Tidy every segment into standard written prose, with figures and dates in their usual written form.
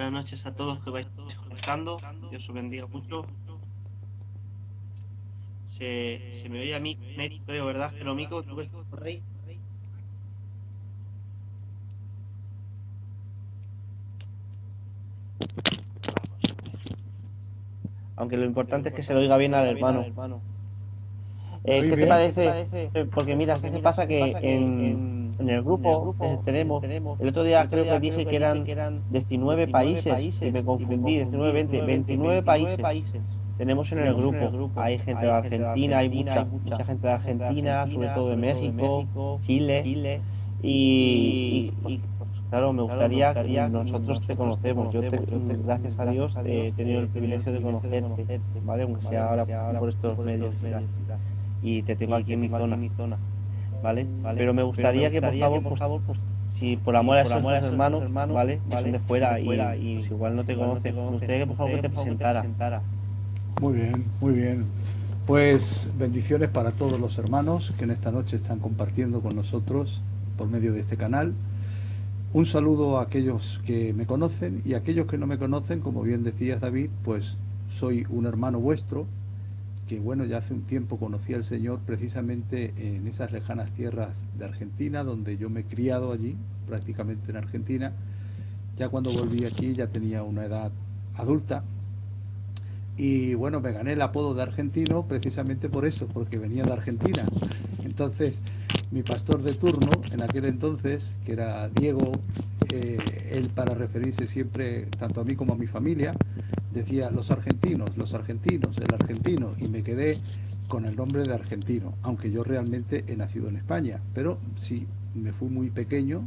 Buenas noches a todos que vais conectando. Dios os bendiga mucho. Se me oye a mí, creo, ¿verdad? Pero Mico, ¿tú ves por ahí? Aunque lo importante es que se lo oiga bien al hermano. ¿Me oís ¿Qué te bien? parece? Porque mira, ¿sabes qué pasa? Que en el grupo que tenemos, el otro día creo que dije que eran 19 países, y me confundí, 19, 20, 29 países tenemos en el grupo. Hay gente de Argentina, hay mucha gente de Argentina, sobre todo de México, Chile, pues, claro, me gustaría, nosotros te conocemos, gracias a Dios, he tenido el privilegio de conocerte, ¿vale? Aunque sea ahora por estos medios y te tengo aquí en mi zona, ¿vale? Pero me gustaría que, por favor, pues, si por amor a esos dos hermanos, ¿vale? Que son de fuera y pues igual no te conocen, me gustaría que, por favor, que te presentara. Muy bien, muy bien. Pues bendiciones para todos los hermanos que en esta noche están compartiendo con nosotros por medio de este canal. Un saludo a aquellos que me conocen y a aquellos que no me conocen, como bien decías David, pues soy un hermano vuestro que bueno, ya hace un tiempo conocí al Señor precisamente en esas lejanas tierras de Argentina, donde yo me he criado allí, prácticamente en Argentina. Ya cuando volví aquí ya tenía una edad adulta. Y bueno, me gané el apodo de argentino precisamente por eso, porque venía de Argentina. Entonces, mi pastor de turno en aquel entonces, que era Diego, él para referirse siempre tanto a mí como a mi familia, decía los argentinos, el argentino, y me quedé con el nombre de argentino, aunque yo realmente he nacido en España, pero sí, me fui muy pequeño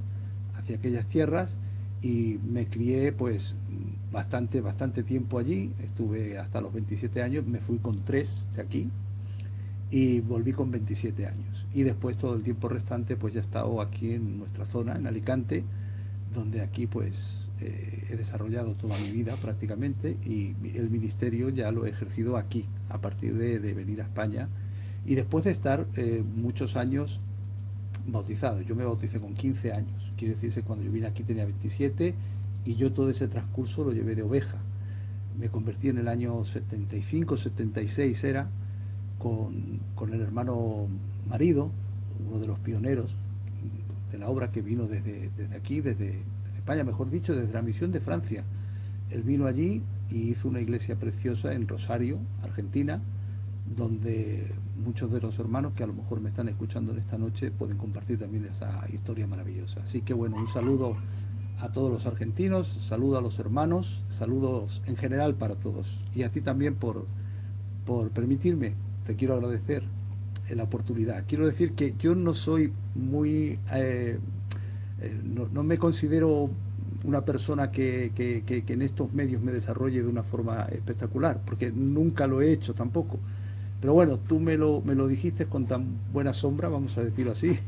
hacia aquellas tierras y me crié pues bastante tiempo allí, estuve hasta los 27 años, me fui con 3 de aquí y volví con 27 años. Y después todo el tiempo restante pues ya he estado aquí en nuestra zona, en Alicante, donde aquí pues he desarrollado toda mi vida prácticamente y el ministerio ya lo he ejercido aquí, a partir de venir a España y después de estar muchos años bautizado. Yo me bauticé con 15 años, quiere decirse cuando yo vine aquí tenía 27 y yo todo ese transcurso lo llevé de oveja. Me convertí en el año 75, 76 era, con el hermano marido, uno de los pioneros de la obra que vino desde aquí, desde España, mejor dicho, desde la misión de Francia. Él vino allí y hizo una iglesia preciosa en Rosario, Argentina, donde muchos de los hermanos que a lo mejor me están escuchando en esta noche pueden compartir también esa historia maravillosa. Así que bueno, un saludo a todos los argentinos, saludo a los hermanos, saludos en general para todos. Y a ti también por permitirme, te quiero agradecer la oportunidad. Quiero decir que yo no soy muy... no me considero una persona que en estos medios me desarrolle de una forma espectacular, porque nunca lo he hecho tampoco. Pero bueno, tú me lo dijiste con tan buena sombra, vamos a decirlo así.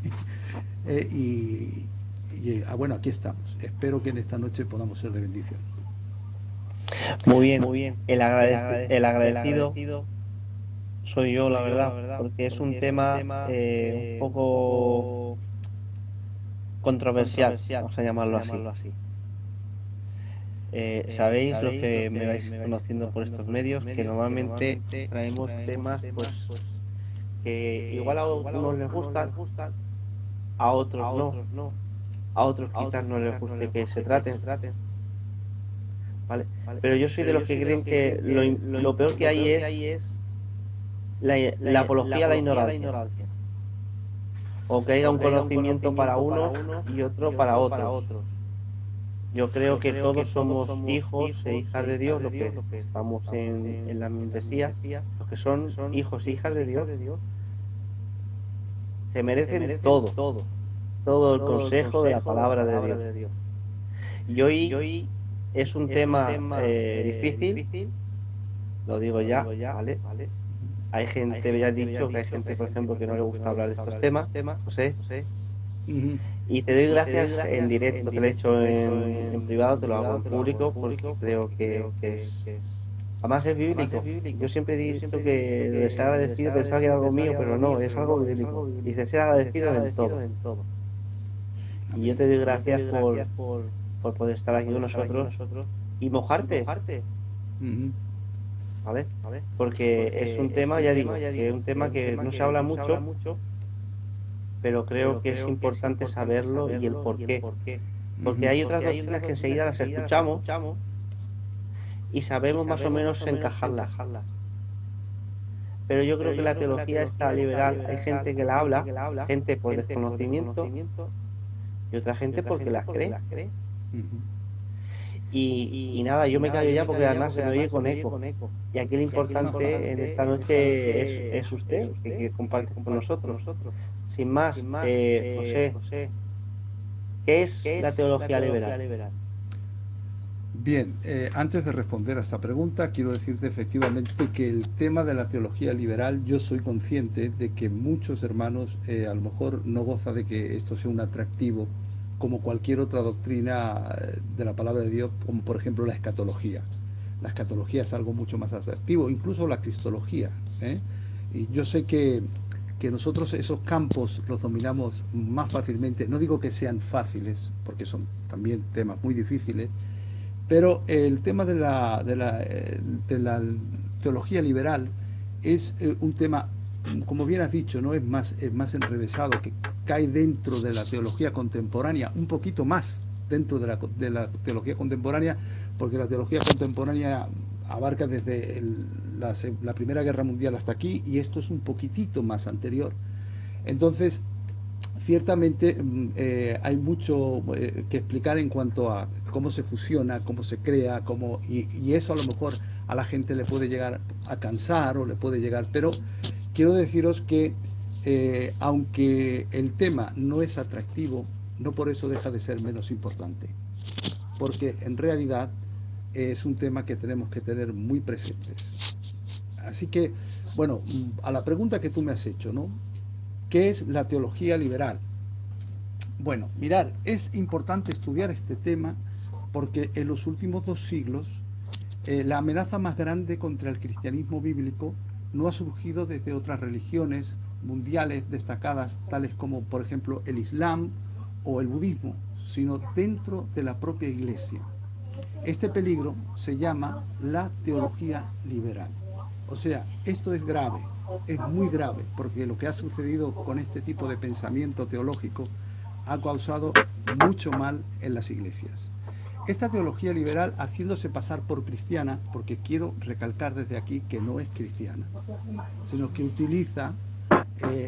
Bueno, aquí estamos. Espero que en esta noche podamos ser de bendición. Muy bien, el agradecido soy yo, la verdad, porque es un tema un poco controversial, vamos a llamarlo así. Sabéis, los que me vais conociendo por estos medios, que normalmente traemos temas pues que igual a algunos les gustan, a otros no, a otros quizás no les guste que se traten, ¿vale? Pero yo soy de los que creen que lo peor que hay es la apología a la ignorancia, o que haya un conocimiento para unos y otro para otros. Yo creo que todos somos hijos e hijas de Dios, los que estamos en la membresía, los que son hijos e hijas de Dios, se merecen todo el consejo de la palabra de Dios. Y hoy es un tema difícil, lo digo ya, ¿vale? Hay gente, ya he dicho que hay gente, por ejemplo, que no le gusta hablar de estos temas, José, Uh -huh. y te doy gracias en directo, te lo he hecho en privado, te lo hago en público, porque creo que es, además es bíblico. Yo siempre he dicho que lo de ser agradecido pensaba que era algo mío, pero no, es algo bíblico. Dice ser agradecido en todo. Y yo Amén. te doy gracias por poder estar aquí con nosotros y mojarte, Ujú. ¿vale? Porque es un tema, ya digo, que es un tema que no se habla mucho, pero creo que es importante saberlo y el por qué. Porque Ujú. hay otras doctrinas que enseguida las escuchamos y sabemos más o menos encajarlas. Pero yo creo que la teología está liberal. Hay gente que la habla, gente por desconocimiento y otra gente porque las cree. Ujú. Y nada, yo me callo ya porque además se me oye con eco. Y aquí lo importante en esta noche es usted, que comparte con nosotros. Sin más, José, ¿qué es la teología liberal? Bien, antes de responder a esta pregunta, quiero decirte efectivamente que el tema de la teología liberal, yo soy consciente de que muchos hermanos a lo mejor no goza de que esto sea un atractivo como cualquier otra doctrina de la palabra de Dios, como por ejemplo la escatología. La escatología es algo mucho más atractivo, incluso la cristología. ¿Eh? Y yo sé que nosotros esos campos los dominamos más fácilmente. No digo que sean fáciles, porque son también temas muy difíciles, pero el tema de la teología liberal es un tema, como bien has dicho, no es más enrevesado, que cae dentro de la teología contemporánea, un poquito más dentro de la teología contemporánea, porque la teología contemporánea abarca desde la Primera Guerra Mundial hasta aquí, y esto es un poquitito más anterior. Entonces, ciertamente hay mucho que explicar en cuanto a cómo se fusiona, cómo se crea, y eso a lo mejor a la gente le puede llegar a cansar o le puede llegar, pero quiero deciros que aunque el tema no es atractivo, no por eso deja de ser menos importante, porque en realidad es un tema que tenemos que tener muy presentes. Así que, bueno, a la pregunta que tú me has hecho, ¿no? ¿Qué es la teología liberal? Bueno, mirar, es importante estudiar este tema porque en los últimos 2 siglos la amenaza más grande contra el cristianismo bíblico no ha surgido desde otras religiones mundiales destacadas, tales como por ejemplo el Islam o el budismo, sino dentro de la propia Iglesia. Este peligro se llama la teología liberal. O sea, esto es grave, es muy grave, porque lo que ha sucedido con este tipo de pensamiento teológico ha causado mucho mal en las iglesias. Esta teología liberal, haciéndose pasar por cristiana, porque quiero recalcar desde aquí que no es cristiana, sino que utiliza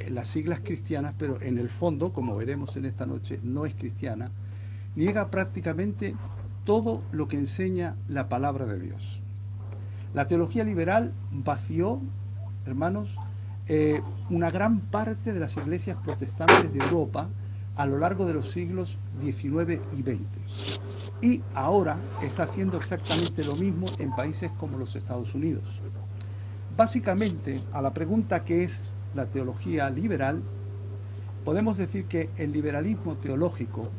las siglas cristianas, pero en el fondo, como veremos en esta noche, no es cristiana, niega prácticamente todo lo que enseña la palabra de Dios. La teología liberal vació, hermanos, una gran parte de las iglesias protestantes de Europa a lo largo de los siglos XIX y XX. Y ahora está haciendo exactamente lo mismo en países como los Estados Unidos. Básicamente, a la pregunta ¿qué es la teología liberal? Podemos decir que el liberalismo teológico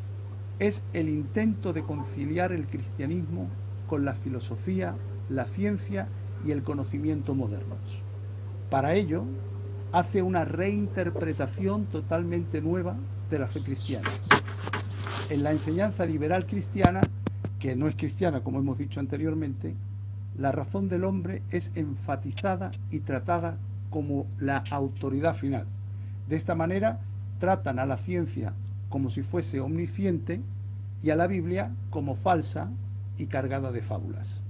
es el intento de conciliar el cristianismo con la filosofía, la ciencia y el conocimiento modernos. Para ello, hace una reinterpretación totalmente nueva de la fe cristiana. En la enseñanza liberal cristiana, que no es cristiana como hemos dicho anteriormente, la razón del hombre es enfatizada y tratada como la autoridad final. De esta manera, tratan a la ciencia como si fuese omnisciente y a la Biblia como falsa y cargada de fábulas.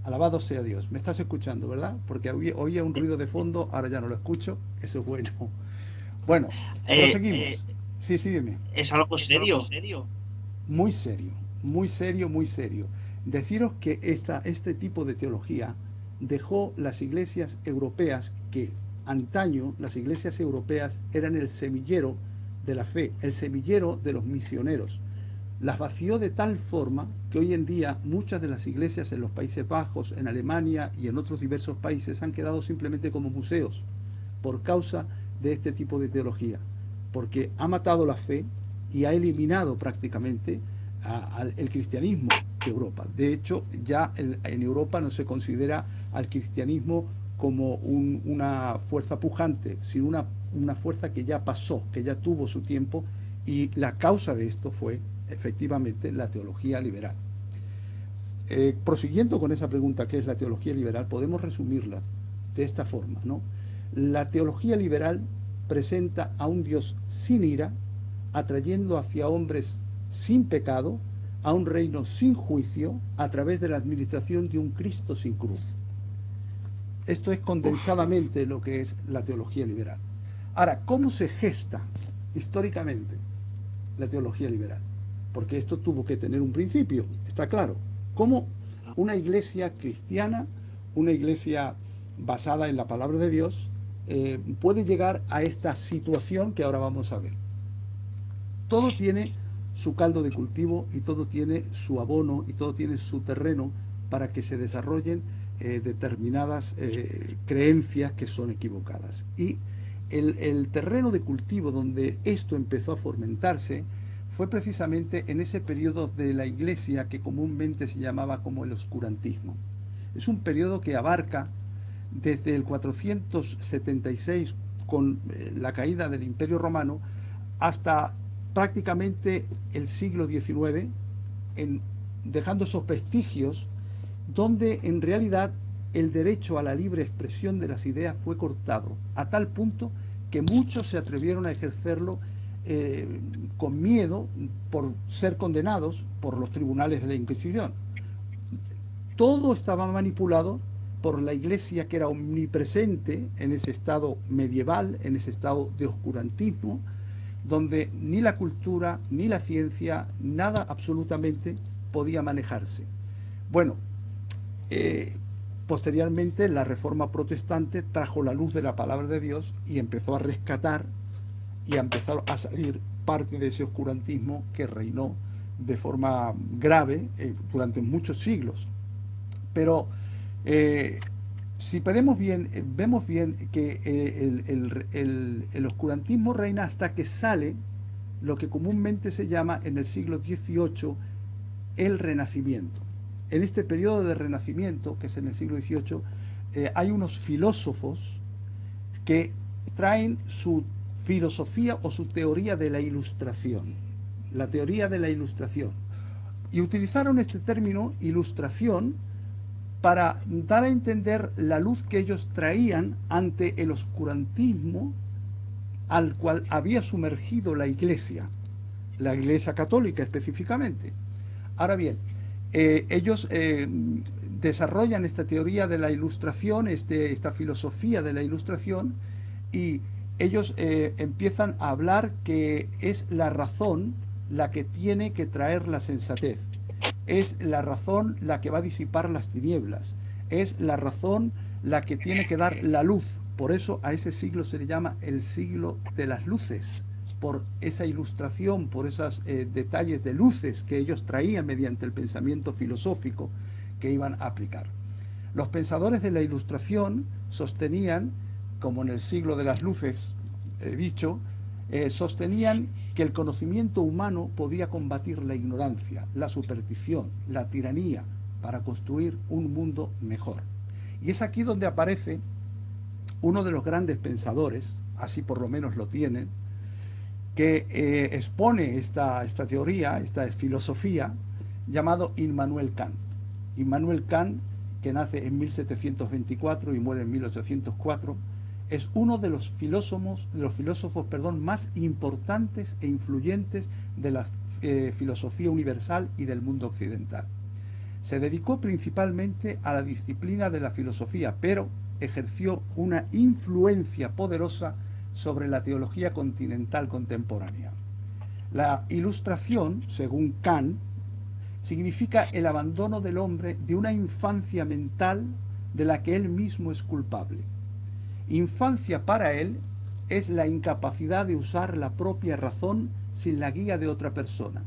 Alabado sea Dios. Me estás escuchando, ¿verdad? Porque oía un ruido de fondo, ahora ya no lo escucho. Eso es bueno. Bueno, proseguimos. Sí, sí, dime. Es algo serio. Muy serio, muy serio, muy serio. Deciros que este tipo de teología dejó las iglesias europeas, que antaño las iglesias europeas eran el semillero de la fe, el semillero de los misioneros. Las vació de tal forma que hoy en día muchas de las iglesias en los Países Bajos, en Alemania y en otros diversos países han quedado simplemente como museos por causa de este tipo de teología, porque ha matado la fe y ha eliminado prácticamente el cristianismo de Europa. De hecho, ya en Europa no se considera al cristianismo como una fuerza pujante, sino una fuerza que ya pasó, que ya tuvo su tiempo, y la causa de esto fue efectivamente la teología liberal. prosiguiendo con esa pregunta, ¿qué es la teología liberal? Podemos resumirla de esta forma, ¿no? La teología liberal presenta a un Dios sin ira, atrayendo hacia hombres sin pecado, a un reino sin juicio, a través de la administración de un Cristo sin cruz. Esto es condensadamente lo que es la teología liberal. Ahora, ¿cómo se gesta históricamente la teología liberal? Porque esto tuvo que tener un principio, está claro. ¿Cómo una iglesia cristiana, una iglesia basada en la palabra de Dios, puede llegar a esta situación que ahora vamos a ver? Todo tiene su caldo de cultivo y todo tiene su abono y todo tiene su terreno para que se desarrollen determinadas creencias que son equivocadas. Y el terreno de cultivo donde esto empezó a fomentarse fue precisamente en ese periodo de la Iglesia que comúnmente se llamaba como el oscurantismo. Es un periodo que abarca desde el 476 con la caída del Imperio Romano hasta prácticamente el siglo XIX, dejando esos vestigios donde en realidad el derecho a la libre expresión de las ideas fue cortado, a tal punto que muchos se atrevieron a ejercerlo con miedo por ser condenados por los tribunales de la Inquisición. Todo estaba manipulado por la Iglesia, que era omnipresente en ese estado medieval, en ese estado de oscurantismo, donde ni la cultura, ni la ciencia, nada absolutamente podía manejarse. Bueno, posteriormente la Reforma Protestante trajo la luz de la palabra de Dios y empezó a rescatar y a empezar a salir parte de ese oscurantismo que reinó de forma grave durante muchos siglos. Pero si vemos bien que el oscurantismo reina hasta que sale lo que comúnmente se llama en el siglo XVIII el Renacimiento. En este periodo de Renacimiento, que es en el siglo XVIII, hay unos filósofos que traen su filosofía o su teoría de la Ilustración, la teoría de la Ilustración, y utilizaron este término ilustración para dar a entender la luz que ellos traían ante el oscurantismo al cual había sumergido la Iglesia católica específicamente. Ahora bien, ellos desarrollan esta teoría de la Ilustración, esta filosofía de la Ilustración, y ellos empiezan a hablar que es la razón la que tiene que traer la sensatez. Es la razón la que va a disipar las tinieblas. Es la razón la que tiene que dar la luz. Por eso a ese siglo se le llama el siglo de las luces, por esa ilustración, por esos detalles de luces que ellos traían mediante el pensamiento filosófico que iban a aplicar. Los pensadores de la Ilustración sostenían, como en el siglo de las luces he dicho, sostenían que el conocimiento humano podía combatir la ignorancia, la superstición, la tiranía, para construir un mundo mejor. Y es aquí donde aparece uno de los grandes pensadores, así por lo menos lo tienen, que expone esta teoría, esta filosofía, llamado Immanuel Kant. Immanuel Kant, que nace en 1724 y muere en 1804, es uno de los filósofos más importantes e influyentes de la filosofía universal y del mundo occidental. Se dedicó principalmente a la disciplina de la filosofía, pero ejerció una influencia poderosa sobre la teología continental contemporánea. La Ilustración, según Kant, significa el abandono del hombre de una infancia mental de la que él mismo es culpable. Infancia para él es la incapacidad de usar la propia razón sin la guía de otra persona.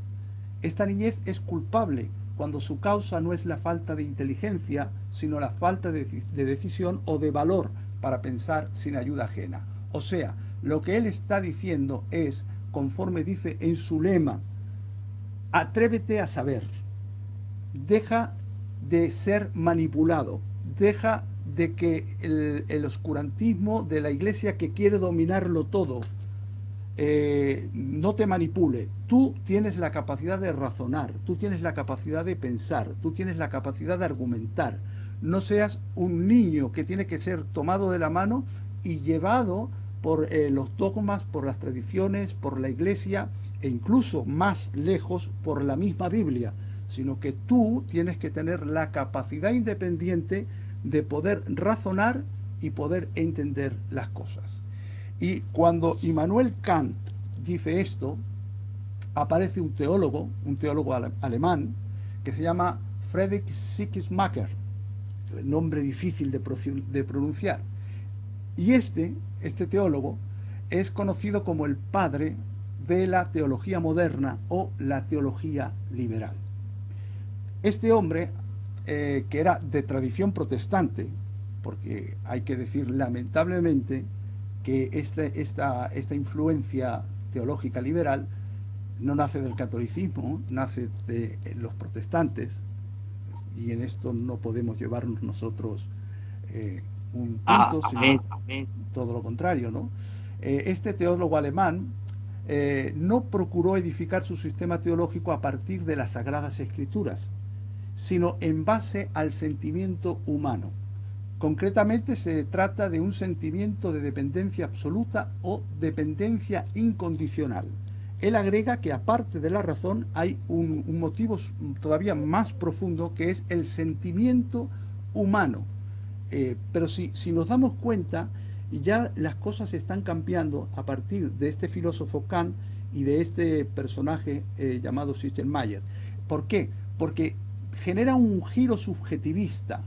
Esta niñez es culpable cuando su causa no es la falta de inteligencia, sino la falta de decisión o de valor para pensar sin ayuda ajena. O sea, lo que él está diciendo es, conforme dice en su lema, atrévete a saber, deja de ser manipulado, deja de que el oscurantismo de la Iglesia que quiere dominarlo todo no te manipule, Tú tienes la capacidad de razonar, tú tienes la capacidad de pensar, tú tienes la capacidad de argumentar. No seas un niño que tiene que ser tomado de la mano y llevado por los dogmas, por las tradiciones, por la iglesia e incluso más lejos por la misma Biblia, sino que tú tienes que tener la capacidad independiente de poder razonar y poder entender las cosas. Y cuando Immanuel Kant dice esto, aparece un teólogo alemán, que se llama Friedrich Sigismacher, nombre difícil de pronunciar. Y este teólogo es conocido como el padre de la teología moderna o la teología liberal. Este hombre, que era de tradición protestante, porque hay que decir lamentablemente que esta influencia teológica liberal no nace del catolicismo, nace de los protestantes, y en esto no podemos llevarnos nosotros un punto, sino todo lo contrario, ¿no? Este teólogo alemán no procuró edificar su sistema teológico a partir de las Sagradas Escrituras, sino en base al sentimiento humano. Concretamente se trata de un sentimiento de dependencia absoluta o dependencia incondicional. Él agrega que aparte de la razón hay un motivo todavía más profundo, que es el sentimiento humano. Pero si nos damos cuenta, ya las cosas están cambiando a partir de este filósofo Kant y de este personaje llamado Sigismacher. ¿Por qué? Porque genera un giro subjetivista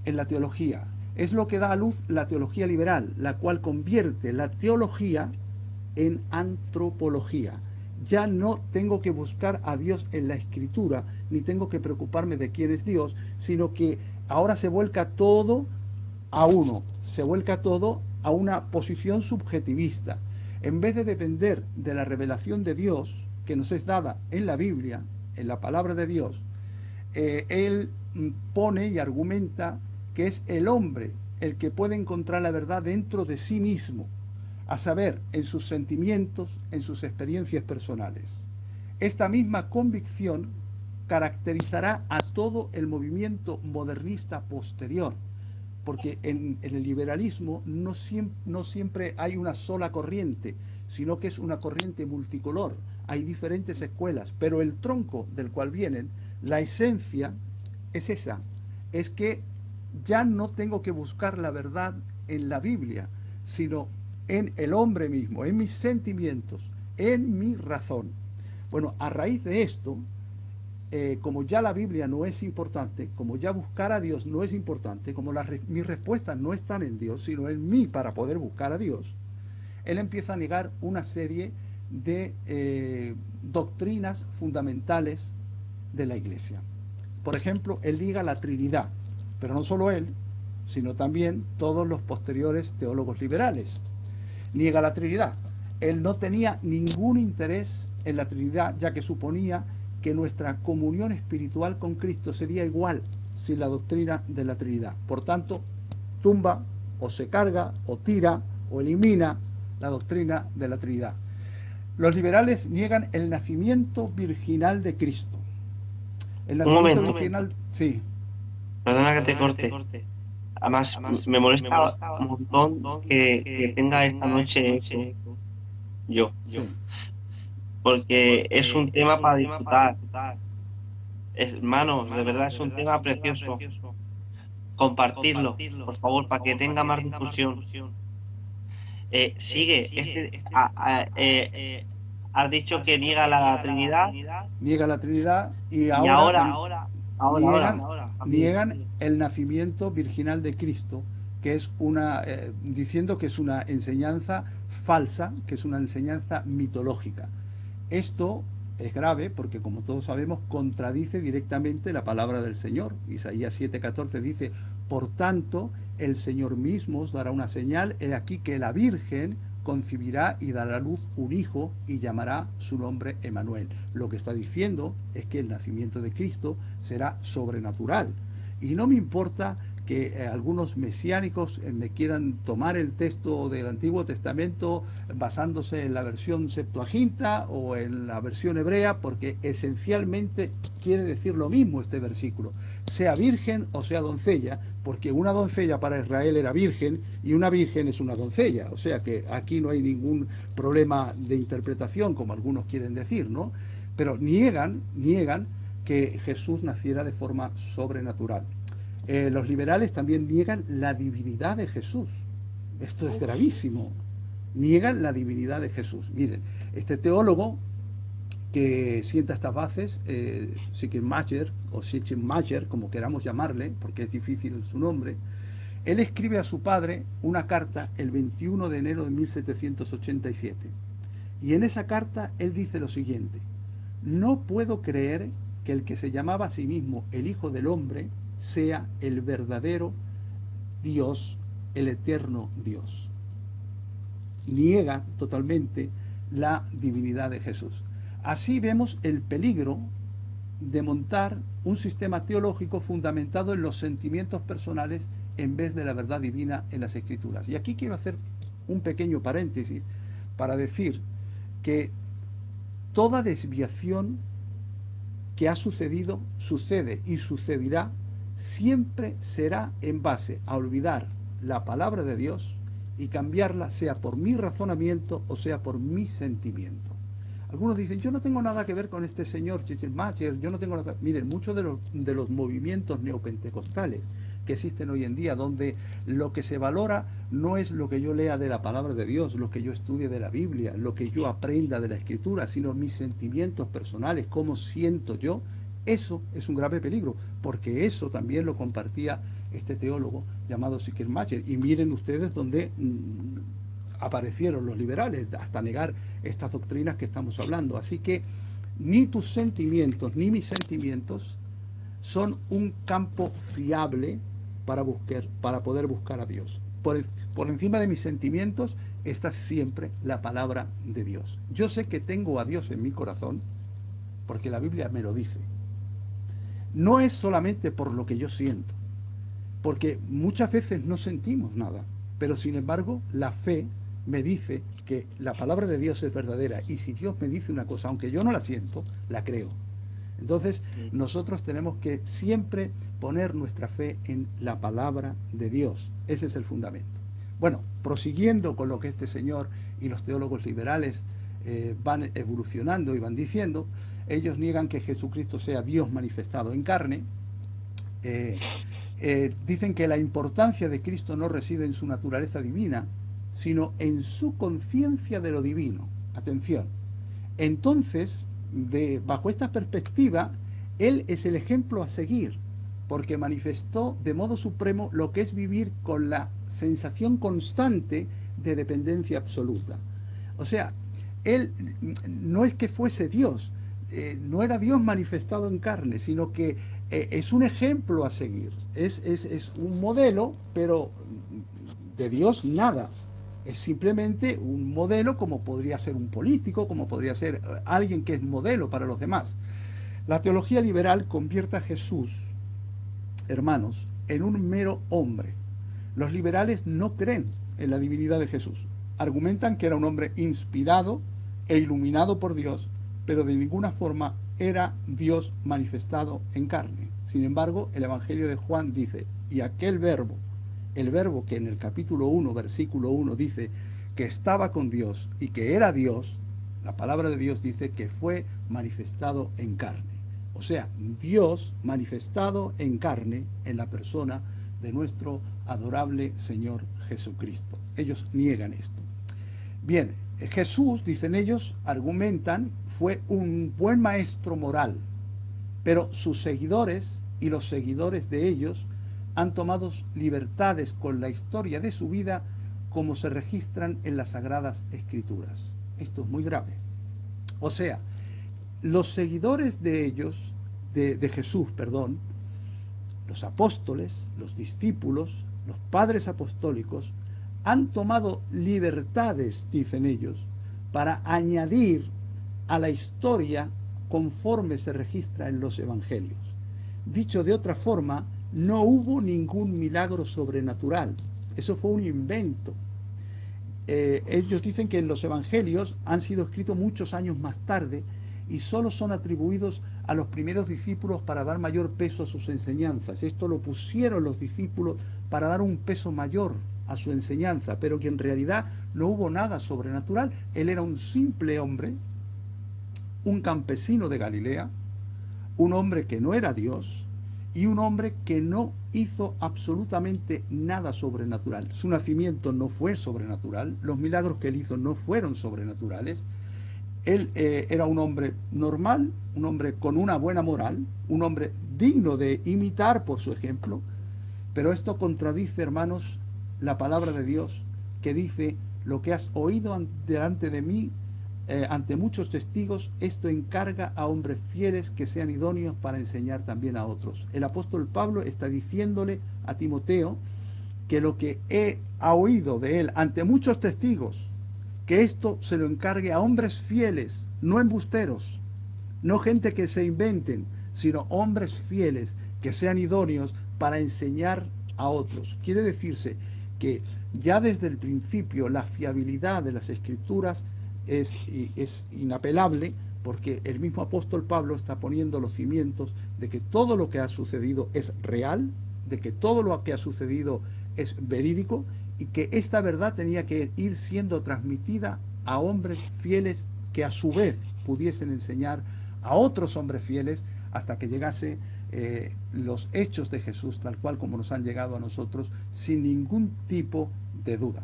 en la teología. Es lo que da a luz la teología liberal, la cual convierte la teología en antropología. Ya no tengo que buscar a Dios en la Escritura, ni tengo que preocuparme de quién es Dios, sino que ahora se vuelca todo a uno, se vuelca todo a una posición subjetivista. En vez de depender de la revelación de Dios, que nos es dada en la Biblia, en la palabra de Dios, él pone y argumenta que es el hombre el que puede encontrar la verdad dentro de sí mismo, a saber, en sus sentimientos, en sus experiencias personales. Esta misma convicción caracterizará a todo el movimiento modernista posterior, porque en el liberalismo no siempre hay una sola corriente, sino que es una corriente multicolor. Hay diferentes escuelas, pero el tronco del cual vienen, la esencia es esa, es que ya no tengo que buscar la verdad en la Biblia, sino en el hombre mismo, en mis sentimientos, en mi razón. Bueno, a raíz de esto, como ya la Biblia no es importante, como ya buscar a Dios no es importante, como mis respuestas no están en Dios, sino en mí para poder buscar a Dios, él empieza a negar una serie de doctrinas fundamentales de la Iglesia. Por ejemplo, él niega la Trinidad, pero no solo él, sino también todos los posteriores teólogos liberales. Niega la Trinidad. Él no tenía ningún interés en la Trinidad, ya que suponía que nuestra comunión espiritual con Cristo sería igual sin la doctrina de la Trinidad. Por tanto, tumba o se carga o tira o elimina la doctrina de la Trinidad. Los liberales niegan el nacimiento virginal de Cristo. El nacimiento virginal, sí. Perdona que te corte. Además, me molesta un montón que tenga esta noche eco. Yo. Sí. Porque es un tema para disfrutar. Hermanos, de verdad es un tema precioso. Compartirlo, por favor, para que tenga más difusión. Sigue. Has dicho que niega la Trinidad. Niega la Trinidad y ahora niegan el nacimiento virginal de Cristo, que es diciendo que es una enseñanza falsa, que es una enseñanza mitológica. Esto es grave porque, como todos sabemos, contradice directamente la palabra del Señor. Isaías 7:14 dice: por tanto, el Señor mismo os dará una señal, he aquí que la Virgen concebirá y dará a luz un hijo y llamará su nombre Emmanuel. Lo que está diciendo es que el nacimiento de Cristo será sobrenatural. Y no me importa que algunos mesiánicos me quieran tomar el texto del Antiguo Testamento basándose en la versión Septuaginta o en la versión hebrea, porque esencialmente quiere decir lo mismo este versículo, sea virgen o sea doncella, porque una doncella para Israel era virgen y una virgen es una doncella, o sea que aquí no hay ningún problema de interpretación, como algunos quieren decir, ¿no? Pero niegan que Jesús naciera de forma sobrenatural. Los liberales también niegan la divinidad de Jesús. Esto es gravísimo. Niegan la divinidad de Jesús. Miren, este teólogo que sienta estas bases, Schleiermacher o Schleiermacher, como queramos llamarle, porque es difícil su nombre, él escribe a su padre una carta el 21 de enero de 1787. Y en esa carta él dice lo siguiente: no puedo creer que el que se llamaba a sí mismo el Hijo del Hombre sea el verdadero Dios, el eterno Dios. Niega totalmente la divinidad de Jesús. Así vemos el peligro de montar un sistema teológico fundamentado en los sentimientos personales en vez de la verdad divina en las Escrituras. Y aquí quiero hacer un pequeño paréntesis para decir que toda desviación que ha sucedido, sucede y sucederá, siempre será en base a olvidar la palabra de Dios y cambiarla, sea por mi razonamiento o sea por mi sentimiento. Algunos dicen, yo no tengo nada que ver con este señor Schleiermacher, yo no tengo nada. Miren, muchos de los movimientos neopentecostales que existen hoy en día, donde lo que se valora no es lo que yo lea de la palabra de Dios, lo que yo estudie de la Biblia, lo que yo aprenda de la Escritura, sino mis sentimientos personales, cómo siento yo. Eso es un grave peligro, porque eso también lo compartía este teólogo llamado Schleiermacher. Y miren ustedes dónde aparecieron los liberales, hasta negar estas doctrinas que estamos hablando. Así que ni tus sentimientos ni mis sentimientos son un campo fiable para poder buscar a Dios. Por encima de mis sentimientos está siempre la palabra de Dios. Yo sé que tengo a Dios en mi corazón porque la Biblia me lo dice. No es solamente por lo que yo siento, porque muchas veces no sentimos nada, pero sin embargo la fe me dice que la palabra de Dios es verdadera, y si Dios me dice una cosa, aunque yo no la siento, la creo. Entonces nosotros tenemos que siempre poner nuestra fe en la palabra de Dios. Ese es el fundamento. Bueno, prosiguiendo con lo que este señor y los teólogos liberales van evolucionando y van diciendo, ellos niegan que Jesucristo sea Dios manifestado en carne. Dicen que la importancia de Cristo no reside en su naturaleza divina, sino en su conciencia de lo divino. Atención. Entonces, bajo esta perspectiva, Él es el ejemplo a seguir, porque manifestó de modo supremo lo que es vivir con la sensación constante de dependencia absoluta. O sea, Él no es que fuese Dios, no era Dios manifestado en carne, sino que es un ejemplo a seguir, es un modelo, pero de Dios nada. Es simplemente un modelo, como podría ser un político, como podría ser alguien que es modelo para los demás. La teología liberal convierte a Jesús, hermanos, en un mero hombre. Los liberales no creen en la divinidad de Jesús. Argumentan que era un hombre inspirado e iluminado por Dios, pero de ninguna forma era Dios manifestado en carne. Sin embargo, el Evangelio de Juan dice, y aquel verbo, el verbo que en el capítulo 1, versículo 1 dice que estaba con Dios y que era Dios, la palabra de Dios dice que fue manifestado en carne. O sea, Dios manifestado en carne en la persona de nuestro adorable Señor Jesucristo. Ellos niegan esto. Bien, Jesús, dicen ellos, argumentan, fue un buen maestro moral, pero sus seguidores y los seguidores de ellos han tomado libertades con la historia de su vida como se registran en las Sagradas Escrituras. Esto es muy grave. O sea, los seguidores de ellos, de Jesús, perdón, los apóstoles, los discípulos, los padres apostólicos, han tomado libertades, dicen ellos, para añadir a la historia conforme se registra en los evangelios. Dicho de otra forma, no hubo ningún milagro sobrenatural. Eso fue un invento. Ellos dicen que los evangelios han sido escritos muchos años más tarde y solo son atribuidos a los primeros discípulos para dar mayor peso a sus enseñanzas. Esto lo pusieron los discípulos para dar un peso mayor a su enseñanza, pero que en realidad no hubo nada sobrenatural. Él era un simple hombre, un campesino de Galilea, un hombre que no era Dios y un hombre que no hizo absolutamente nada sobrenatural. Su nacimiento no fue sobrenatural, los milagros que él hizo no fueron sobrenaturales. Él era un hombre normal, un hombre con una buena moral, un hombre digno de imitar por su ejemplo, pero esto contradice, hermanos, la palabra de Dios, que dice: lo que has oído delante de mí, ante muchos testigos, esto encarga a hombres fieles que sean idóneos para enseñar también a otros. El apóstol Pablo está diciéndole a Timoteo que lo que ha oído de él ante muchos testigos, que esto se lo encargue a hombres fieles, no embusteros, no gente que se inventen, sino hombres fieles que sean idóneos para enseñar a otros. Quiere decirse que ya desde el principio la fiabilidad de las Escrituras es inapelable, porque el mismo apóstol Pablo está poniendo los cimientos de que todo lo que ha sucedido es real, de que todo lo que ha sucedido es verídico, y que esta verdad tenía que ir siendo transmitida a hombres fieles que a su vez pudiesen enseñar a otros hombres fieles hasta que llegase los hechos de Jesús tal cual como nos han llegado a nosotros, sin ningún tipo de duda.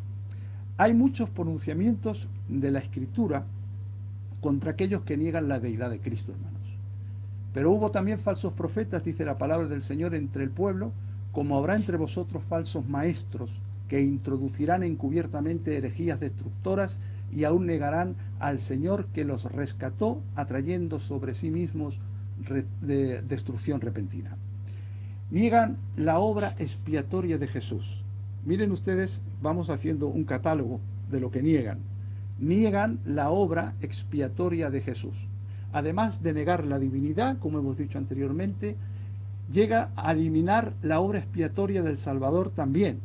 Hay muchos pronunciamientos de la Escritura contra aquellos que niegan la deidad de Cristo, hermanos. Pero hubo también falsos profetas, dice la palabra del Señor, entre el pueblo, como habrá entre vosotros falsos maestros, que introducirán encubiertamente herejías destructoras y aún negarán al Señor que los rescató, atrayendo sobre sí mismos destrucción repentina. Niegan la obra expiatoria de Jesús. Miren ustedes, vamos haciendo un catálogo de lo que niegan. Niegan la obra expiatoria de Jesús. Además de negar la divinidad, como hemos dicho anteriormente, llega a eliminar la obra expiatoria del Salvador también.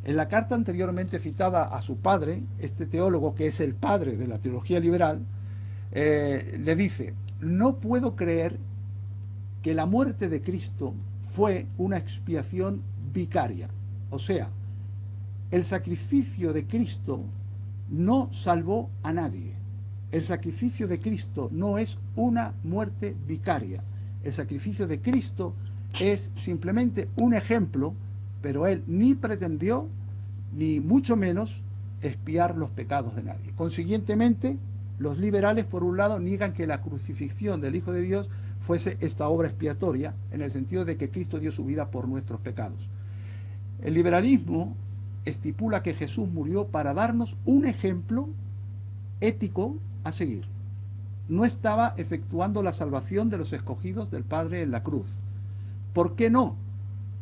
En la carta anteriormente citada a su padre, este teólogo que es el padre de la teología liberal, le dice: no puedo creer que la muerte de Cristo fue una expiación vicaria. O sea, el sacrificio de Cristo no salvó a nadie. El sacrificio de Cristo no es una muerte vicaria. El sacrificio de Cristo es simplemente un ejemplo, pero él ni pretendió, ni mucho menos, expiar los pecados de nadie. Consiguientemente, los liberales, por un lado, niegan que la crucifixión del Hijo de Dios fuese esta obra expiatoria, en el sentido de que Cristo dio su vida por nuestros pecados. El liberalismo estipula que Jesús murió para darnos un ejemplo ético a seguir. No estaba efectuando la salvación de los escogidos del Padre en la cruz. ¿Por qué no?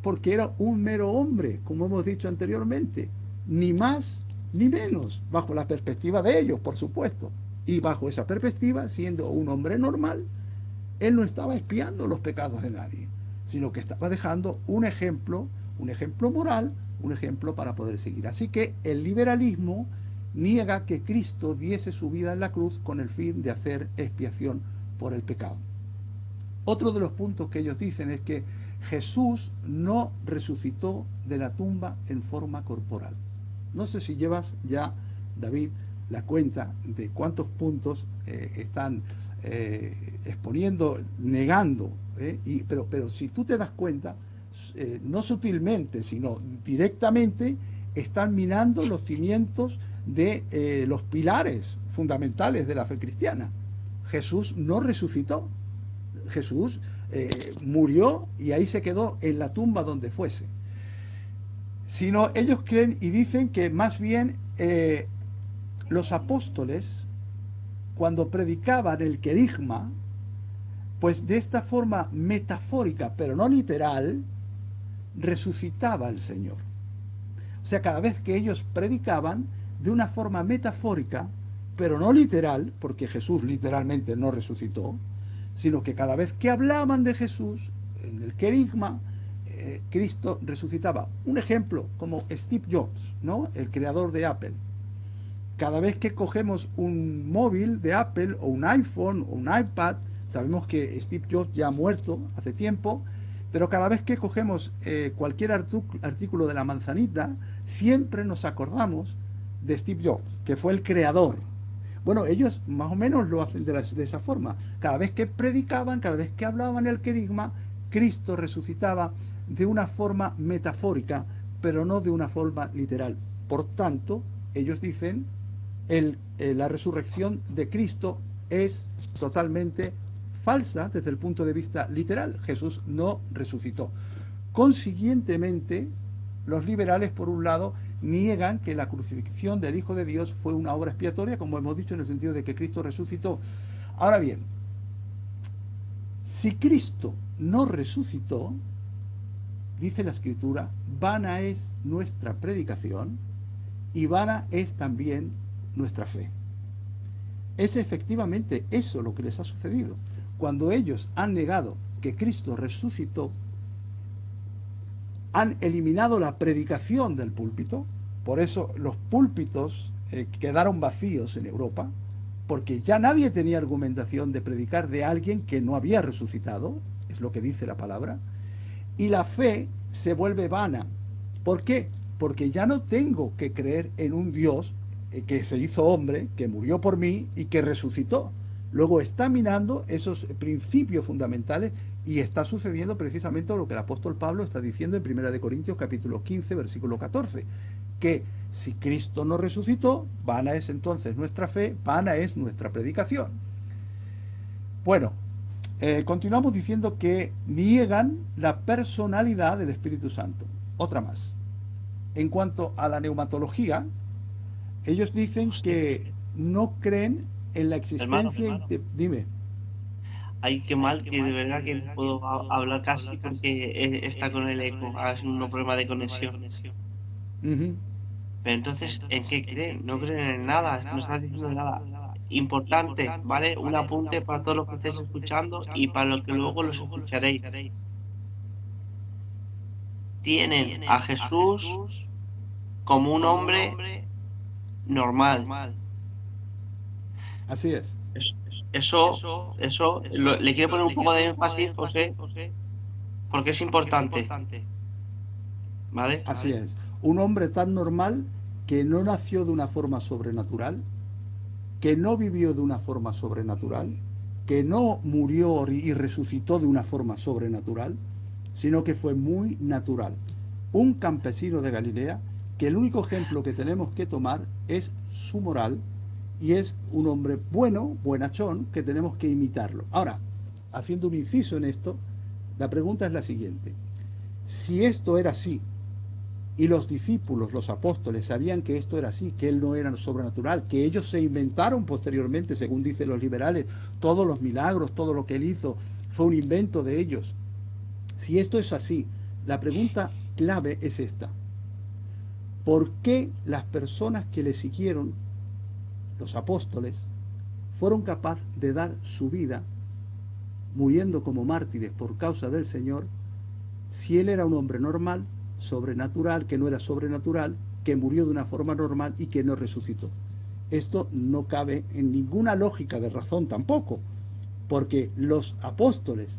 Porque era un mero hombre, como hemos dicho anteriormente, ni más ni menos, bajo la perspectiva de ellos, por supuesto. Y bajo esa perspectiva, siendo un hombre normal, él no estaba expiando los pecados de nadie, sino que estaba dejando un ejemplo moral, un ejemplo para poder seguir. Así que el liberalismo niega que Cristo diese su vida en la cruz con el fin de hacer expiación por el pecado. Otro de los puntos que ellos dicen es que Jesús no resucitó de la tumba en forma corporal. No sé si llevas ya, David, la cuenta de cuántos puntos están exponiendo, negando, pero si tú te das cuenta, no sutilmente, sino directamente, están minando los cimientos de los pilares fundamentales de la fe cristiana. Jesús no resucitó. Jesús murió y ahí se quedó en la tumba donde fuese. Sino ellos creen y dicen que más bien los apóstoles, cuando predicaban el querigma, pues de esta forma metafórica, pero no literal, resucitaba al Señor. O sea, cada vez que ellos predicaban de una forma metafórica, pero no literal, porque Jesús literalmente no resucitó, sino que cada vez que hablaban de Jesús, en el querigma, Cristo resucitaba. Un ejemplo, como Steve Jobs, ¿no? El creador de Apple. Cada vez que cogemos un móvil de Apple o un iPhone o un iPad, sabemos que Steve Jobs ya ha muerto hace tiempo, pero cada vez que cogemos cualquier artículo de la manzanita, siempre nos acordamos de Steve Jobs, que fue el creador. Bueno, ellos más o menos lo hacen de esa forma. Cada vez que predicaban, cada vez que hablaban el querigma, Cristo resucitaba de una forma metafórica, pero no de una forma literal. Por tanto, ellos dicen, la resurrección de Cristo es totalmente falsa desde el punto de vista literal. Jesús no resucitó. Consiguientemente, los liberales, por un lado, niegan que la crucifixión del Hijo de Dios fue una obra expiatoria, como hemos dicho, en el sentido de que Cristo resucitó. Ahora bien, si Cristo no resucitó, dice la Escritura, vana es nuestra predicación y vana es también nuestra fe. Es efectivamente eso lo que les ha sucedido. Cuando ellos han negado que Cristo resucitó, han eliminado la predicación del púlpito. Por eso los púlpitos quedaron vacíos en Europa, porque ya nadie tenía argumentación de predicar de alguien que no había resucitado, es lo que dice la palabra, y la fe se vuelve vana. ¿Por qué? Porque ya no tengo que creer en un Dios que se hizo hombre, que murió por mí y que resucitó. Luego está minando esos principios fundamentales y está sucediendo precisamente lo que el apóstol Pablo está diciendo en 1 Corintios capítulo 15, versículo 14, que si Cristo no resucitó, vana es entonces nuestra fe, vana es nuestra predicación. Bueno, continuamos diciendo que niegan la personalidad del Espíritu Santo. Otra más. En cuanto a la neumatología, ellos dicen que no creen en la existencia... Dime. Ay, qué mal, que de verdad que no puedo hablar casi porque está con el eco, es un problema de conexión. Pero entonces, ¿en qué creen? No creen en nada, no están diciendo nada. Importante, ¿vale? Un apunte para todos los que estéis escuchando y para los que luego los escucharéis. Tienen a Jesús como un hombre normal. Así es. Le quiero poner un poco de énfasis, José, porque es importante. ¿Vale? Así es. Un hombre tan normal que no nació de una forma sobrenatural, que no vivió de una forma sobrenatural, que no murió y resucitó de una forma sobrenatural, sino que fue muy natural. Un campesino de Galilea, que el único ejemplo que tenemos que tomar es su moral, y es un hombre bueno, buenachón, que tenemos que imitarlo. Ahora, haciendo un inciso en esto, la pregunta es la siguiente. Si esto era así, y los discípulos, los apóstoles, sabían que esto era así, que él no era sobrenatural, que ellos se inventaron posteriormente, según dicen los liberales, todos los milagros, todo lo que él hizo, fue un invento de ellos. Si esto es así, la pregunta clave es esta. ¿Por qué las personas que le siguieron, los apóstoles, fueron capaces de dar su vida muriendo como mártires por causa del Señor, si él era un hombre normal, sobrenatural, que no era sobrenatural, que murió de una forma normal y que no resucitó? Esto no cabe en ninguna lógica de razón tampoco, porque los apóstoles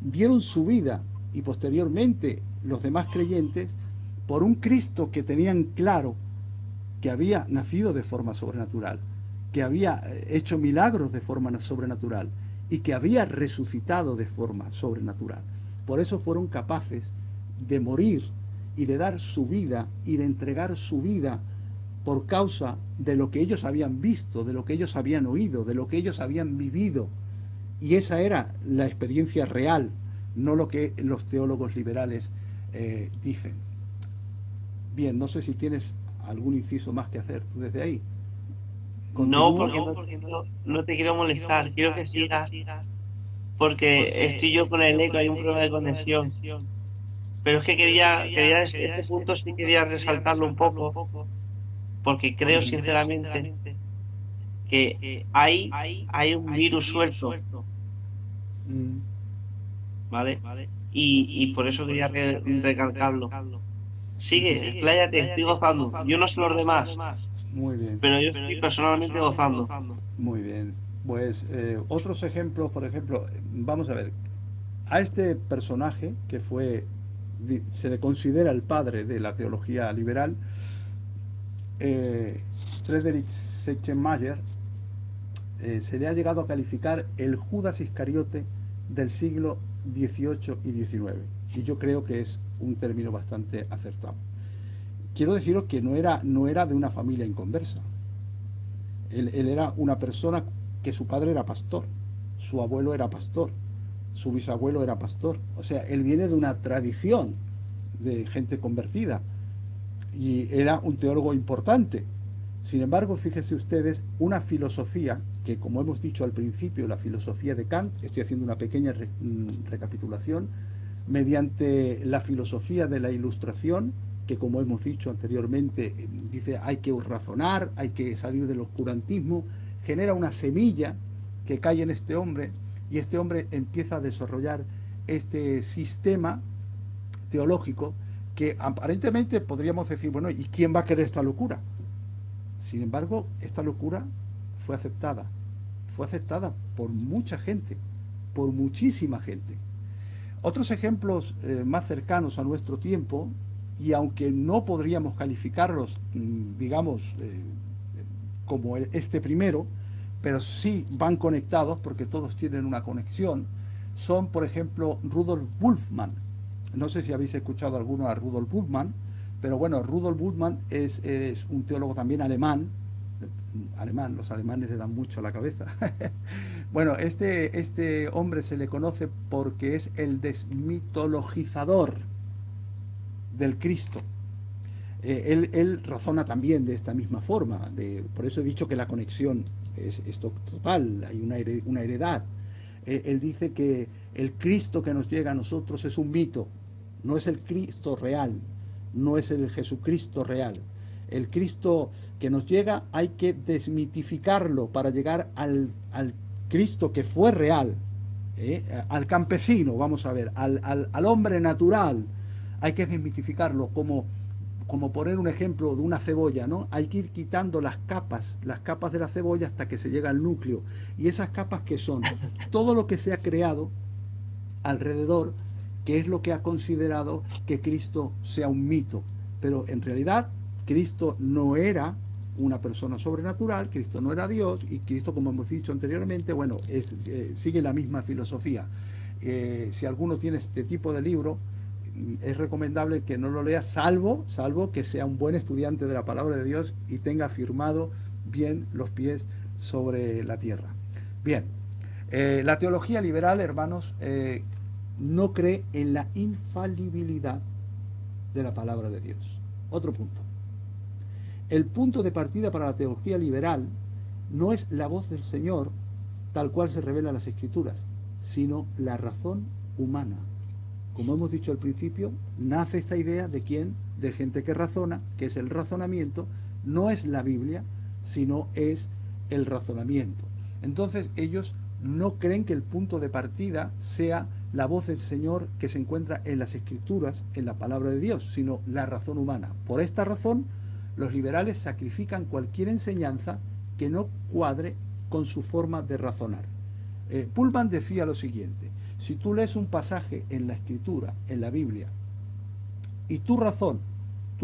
dieron su vida y posteriormente los demás creyentes por un Cristo que tenían claro que había nacido de forma sobrenatural, que había hecho milagros de forma sobrenatural y que había resucitado de forma sobrenatural. Por eso fueron capaces de morir y de dar su vida y de entregar su vida por causa de lo que ellos habían visto, de lo que ellos habían oído, de lo que ellos habían vivido. Y esa era la experiencia real, no lo que los teólogos liberales dicen. Bien, no sé si tienes algún inciso más que hacer tú desde ahí. No, porque no te quiero molestar, quiero que sigas, porque estoy yo con el eco, hay un problema de conexión. Pero es que este punto sí quería resaltarlo un poco, porque creo sinceramente que hay un virus suelto. ¿vale? Y por eso quería recalcarlo. Sigue, expláyate, estoy gozando. Yo no sé los demás, Muy bien, pero yo estoy personalmente gozando. muy bien. Pues otros ejemplos, por ejemplo, vamos a ver, a este personaje que se le considera el padre de la teología liberal, eh, Friedrich Schleiermacher, se le ha llegado a calificar el Judas Iscariote del siglo XVIII y XIX. Y yo creo que es un término bastante acertado. Quiero deciros que no era de una familia inconversa. Él era una persona que su padre era pastor, su abuelo era pastor, su bisabuelo era pastor. O sea, él viene de una tradición de gente convertida y era un teólogo importante. Sin embargo, fíjense ustedes, una filosofía que, como hemos dicho al principio, la filosofía de Kant, estoy haciendo una pequeña recapitulación, mediante la filosofía de la Ilustración, que como hemos dicho anteriormente, dice hay que razonar, hay que salir del oscurantismo, genera una semilla que cae en este hombre y este hombre empieza a desarrollar este sistema teológico que aparentemente podríamos decir, bueno, ¿y quién va a querer esta locura? Sin embargo, esta locura fue aceptada por mucha gente, por muchísima gente. Otros ejemplos más cercanos a nuestro tiempo, y aunque no podríamos calificarlos, digamos, como este primero, pero sí van conectados porque todos tienen una conexión, son, por ejemplo, Rudolf Bultmann. No sé si habéis escuchado alguno a Rudolf Bultmann, pero bueno, Rudolf Bultmann es un teólogo también alemán, los alemanes le dan mucho a la cabeza. Bueno, este hombre se le conoce porque es el desmitologizador del Cristo. Él razona también de esta misma forma, por eso he dicho que la conexión es total, hay una heredad. Él dice que el Cristo que nos llega a nosotros es un mito, no es el Cristo real, no es el Jesucristo real. El Cristo que nos llega hay que desmitificarlo para llegar al Cristo que fue real, al campesino, vamos a ver, al hombre natural. Hay que desmitificarlo como poner un ejemplo de una cebolla, ¿no? Hay que ir quitando las capas de la cebolla hasta que se llega al núcleo. Y esas capas que son todo lo que se ha creado alrededor, que es lo que ha considerado que Cristo sea un mito. Pero en realidad Cristo no era una persona sobrenatural, Cristo no era Dios, y Cristo, como hemos dicho anteriormente, bueno, sigue la misma filosofía. Si alguno tiene este tipo de libro, es recomendable que no lo lea, salvo que sea un buen estudiante de la palabra de Dios y tenga firmado bien los pies sobre la tierra. Bien, la teología liberal, hermanos, no cree en la infalibilidad de la palabra de Dios. Otro punto. El punto de partida para la teología liberal no es la voz del Señor tal cual se revela en las Escrituras, sino la razón humana. Como hemos dicho al principio, nace esta idea de quién, de gente que razona, que es el razonamiento, no es la Biblia, sino es el razonamiento. Entonces ellos no creen que el punto de partida sea la voz del Señor que se encuentra en las Escrituras, en la palabra de Dios, sino la razón humana. Por esta razón, los liberales sacrifican cualquier enseñanza que no cuadre con su forma de razonar. Pullman decía lo siguiente: si tú lees un pasaje en la Escritura, en la Biblia, y tú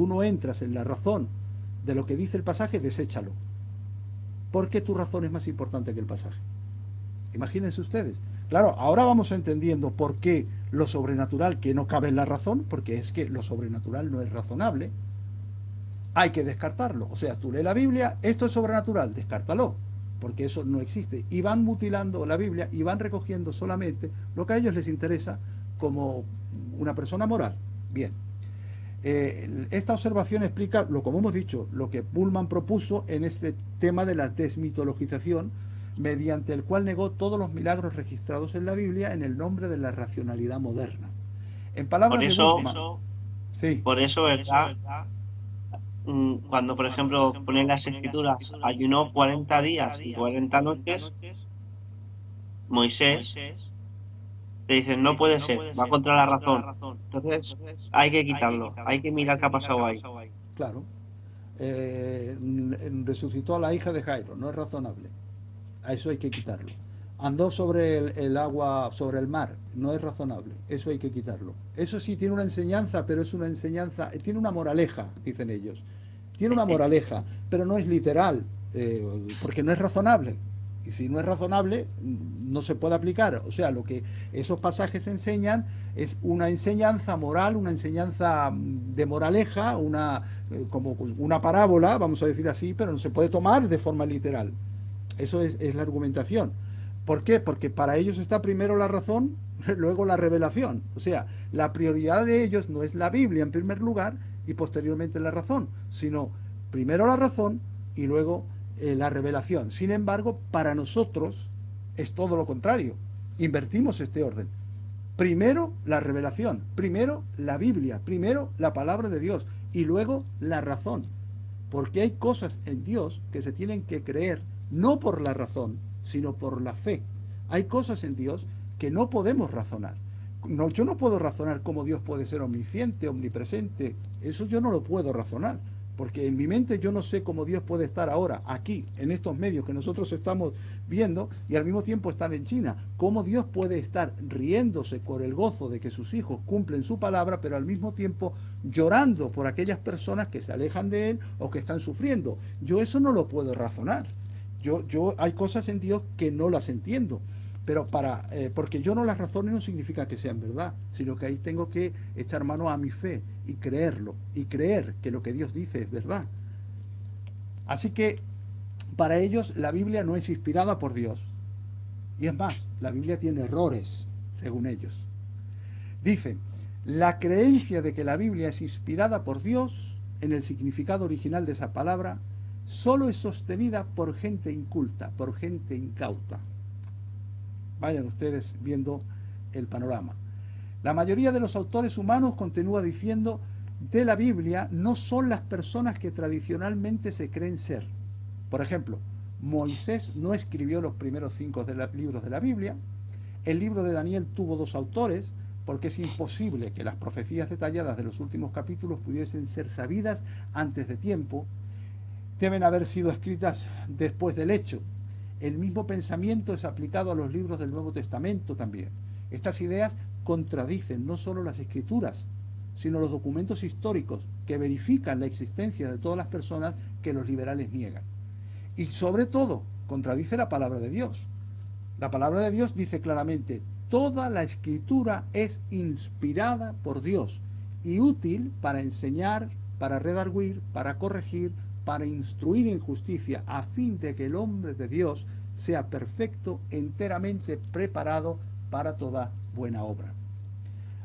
no entras en la razón de lo que dice el pasaje, deséchalo. Porque tu razón es más importante que el pasaje. Imagínense ustedes. Claro, ahora vamos entendiendo por qué lo sobrenatural, que no cabe en la razón, porque es que lo sobrenatural no es razonable, hay que descartarlo. O sea, tú lees la Biblia, esto es sobrenatural, descártalo, porque eso no existe. Y van mutilando la Biblia y van recogiendo solamente lo que a ellos les interesa como una persona moral. Bien. Esta observación explica, como hemos dicho, lo que Pullman propuso en este tema de la desmitologización, mediante el cual negó todos los milagros registrados en la Biblia en el nombre de la racionalidad moderna. En palabras de Bultmann, sí. Por eso, ¿verdad? Cuando, por ejemplo, ponen las Escrituras, ayunó 40 días y 40 noches, Moisés te dicen, no puede ser, va contra la razón. Entonces, hay que quitarlo, hay que mirar qué ha pasado ahí. Claro. Resucitó a la hija de Jairo, no es razonable. A eso hay que quitarlo. Andó sobre el agua, sobre el mar, no es razonable. Eso hay que quitarlo. Eso sí tiene una enseñanza, pero es una enseñanza, tiene una moraleja, dicen ellos. Tiene una moraleja, pero no es literal, porque no es razonable. Y si no es razonable, no se puede aplicar. O sea, lo que esos pasajes enseñan es una enseñanza moral, una enseñanza de moraleja, como una parábola, vamos a decir así, pero no se puede tomar de forma literal. Eso es la argumentación. ¿Por qué? Porque para ellos está primero la razón, luego la revelación. O sea, la prioridad de ellos no es la Biblia en primer lugar y posteriormente la razón, sino primero la razón y luego la revelación. Sin embargo, para nosotros es todo lo contrario. Invertimos este orden. Primero la revelación, primero la Biblia, primero la palabra de Dios y luego la razón. Porque hay cosas en Dios que se tienen que creer no por la razón, sino por la fe. Hay cosas en Dios que no podemos razonar. No, yo no puedo razonar cómo Dios puede ser omnisciente, omnipresente. Eso yo no lo puedo razonar. Porque en mi mente yo no sé cómo Dios puede estar ahora, aquí, en estos medios que nosotros estamos viendo, y al mismo tiempo estar en China. Cómo Dios puede estar riéndose por el gozo de que sus hijos cumplen su palabra, pero al mismo tiempo llorando por aquellas personas que se alejan de Él o que están sufriendo. Yo eso no lo puedo razonar. Hay cosas en Dios que no las entiendo. Pero porque yo no las razone no significa que sean verdad, sino que ahí tengo que echar mano a mi fe y creerlo, y creer que lo que Dios dice es verdad. Así que para ellos la Biblia no es inspirada por Dios. Y es más, la Biblia tiene errores, según ellos. Dicen, la creencia de que la Biblia es inspirada por Dios, en el significado original de esa palabra, solo es sostenida por gente inculta, por gente incauta. Vayan ustedes viendo el panorama. La mayoría de los autores humanos, continúa diciendo, de la Biblia no son las personas que tradicionalmente se creen ser. Por ejemplo, Moisés no escribió los primeros 5 libros de la Biblia. El libro de Daniel tuvo 2 autores, porque es imposible que las profecías detalladas de los últimos capítulos pudiesen ser sabidas antes de tiempo. Deben haber sido escritas después del hecho. El mismo pensamiento es aplicado a los libros del Nuevo Testamento también. Estas ideas contradicen no solo las escrituras, sino los documentos históricos que verifican la existencia de todas las personas que los liberales niegan. Y sobre todo, contradice la palabra de Dios. La palabra de Dios dice claramente, toda la escritura es inspirada por Dios y útil para enseñar, para redarguir, para corregir, para instruir en justicia, a fin de que el hombre de Dios sea perfecto, enteramente preparado para toda buena obra.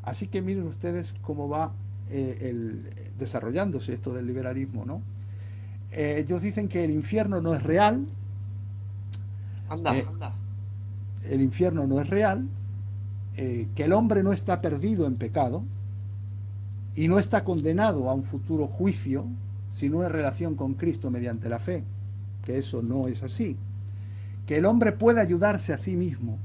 Así que miren ustedes cómo va desarrollándose esto del liberalismo, ¿no? Ellos dicen que el infierno no es real. Anda. El infierno no es real, que el hombre no está perdido en pecado y no está condenado a un futuro juicio, sino una relación con Cristo mediante la fe, que eso no es así, que el hombre puede ayudarse a sí mismo.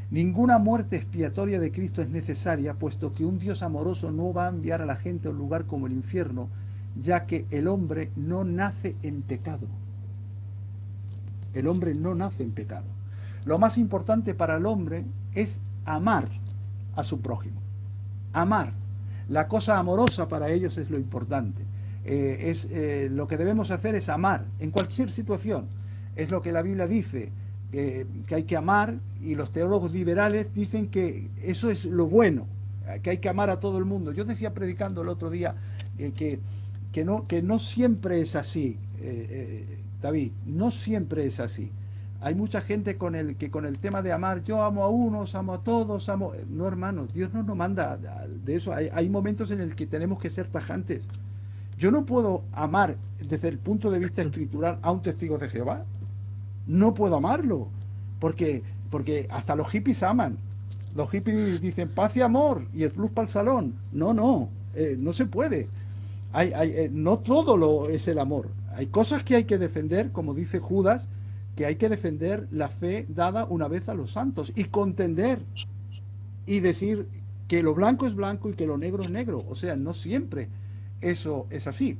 Ninguna muerte expiatoria de Cristo es necesaria, puesto que un Dios amoroso no va a enviar a la gente a un lugar como el infierno, ya que el hombre no nace en pecado. El hombre no nace en pecado. Lo más importante para el hombre es amar a su prójimo. Amar. La cosa amorosa para ellos es lo importante. Lo que debemos hacer es amar en cualquier situación. Es lo que la Biblia dice, que hay que amar, y los teólogos liberales dicen que eso es lo bueno, que hay que amar a todo el mundo. Yo decía predicando el otro día que no siempre es así, David, no siempre es así. Hay mucha gente con el tema de amar, yo amo a unos, amo a todos, no, hermanos, Dios no nos manda de eso. Hay momentos en el que tenemos que ser tajantes. Yo no puedo amar desde el punto de vista escritural a un testigo de Jehová. No puedo amarlo, porque hasta los hippies aman. Los hippies dicen paz y amor y el plus para el salón. No se puede. No todo es el amor. Hay cosas que hay que defender, como dice Judas, que hay que defender la fe dada una vez a los santos y contender y decir que lo blanco es blanco y que lo negro es negro. O sea, no siempre eso es así.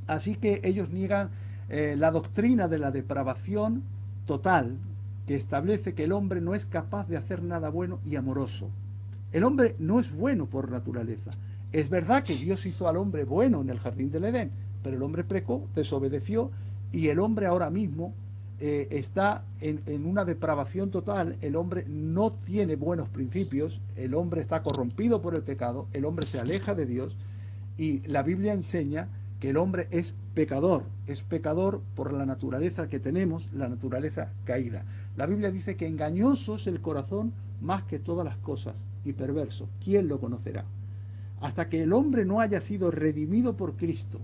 Así que ellos niegan la doctrina de la depravación total, que establece que el hombre no es capaz de hacer nada bueno y amoroso. El hombre no es bueno por naturaleza. Es verdad que Dios hizo al hombre bueno en el jardín del Edén, pero el hombre pecó, desobedeció, y el hombre ahora mismo está en una depravación total. El hombre no tiene buenos principios, el hombre está corrompido por el pecado, el hombre se aleja de Dios, y la Biblia enseña que el hombre es pecador por la naturaleza que tenemos, la naturaleza caída. La Biblia dice que engañoso es el corazón más que todas las cosas y perverso. ¿Quién lo conocerá? Hasta que el hombre no haya sido redimido por Cristo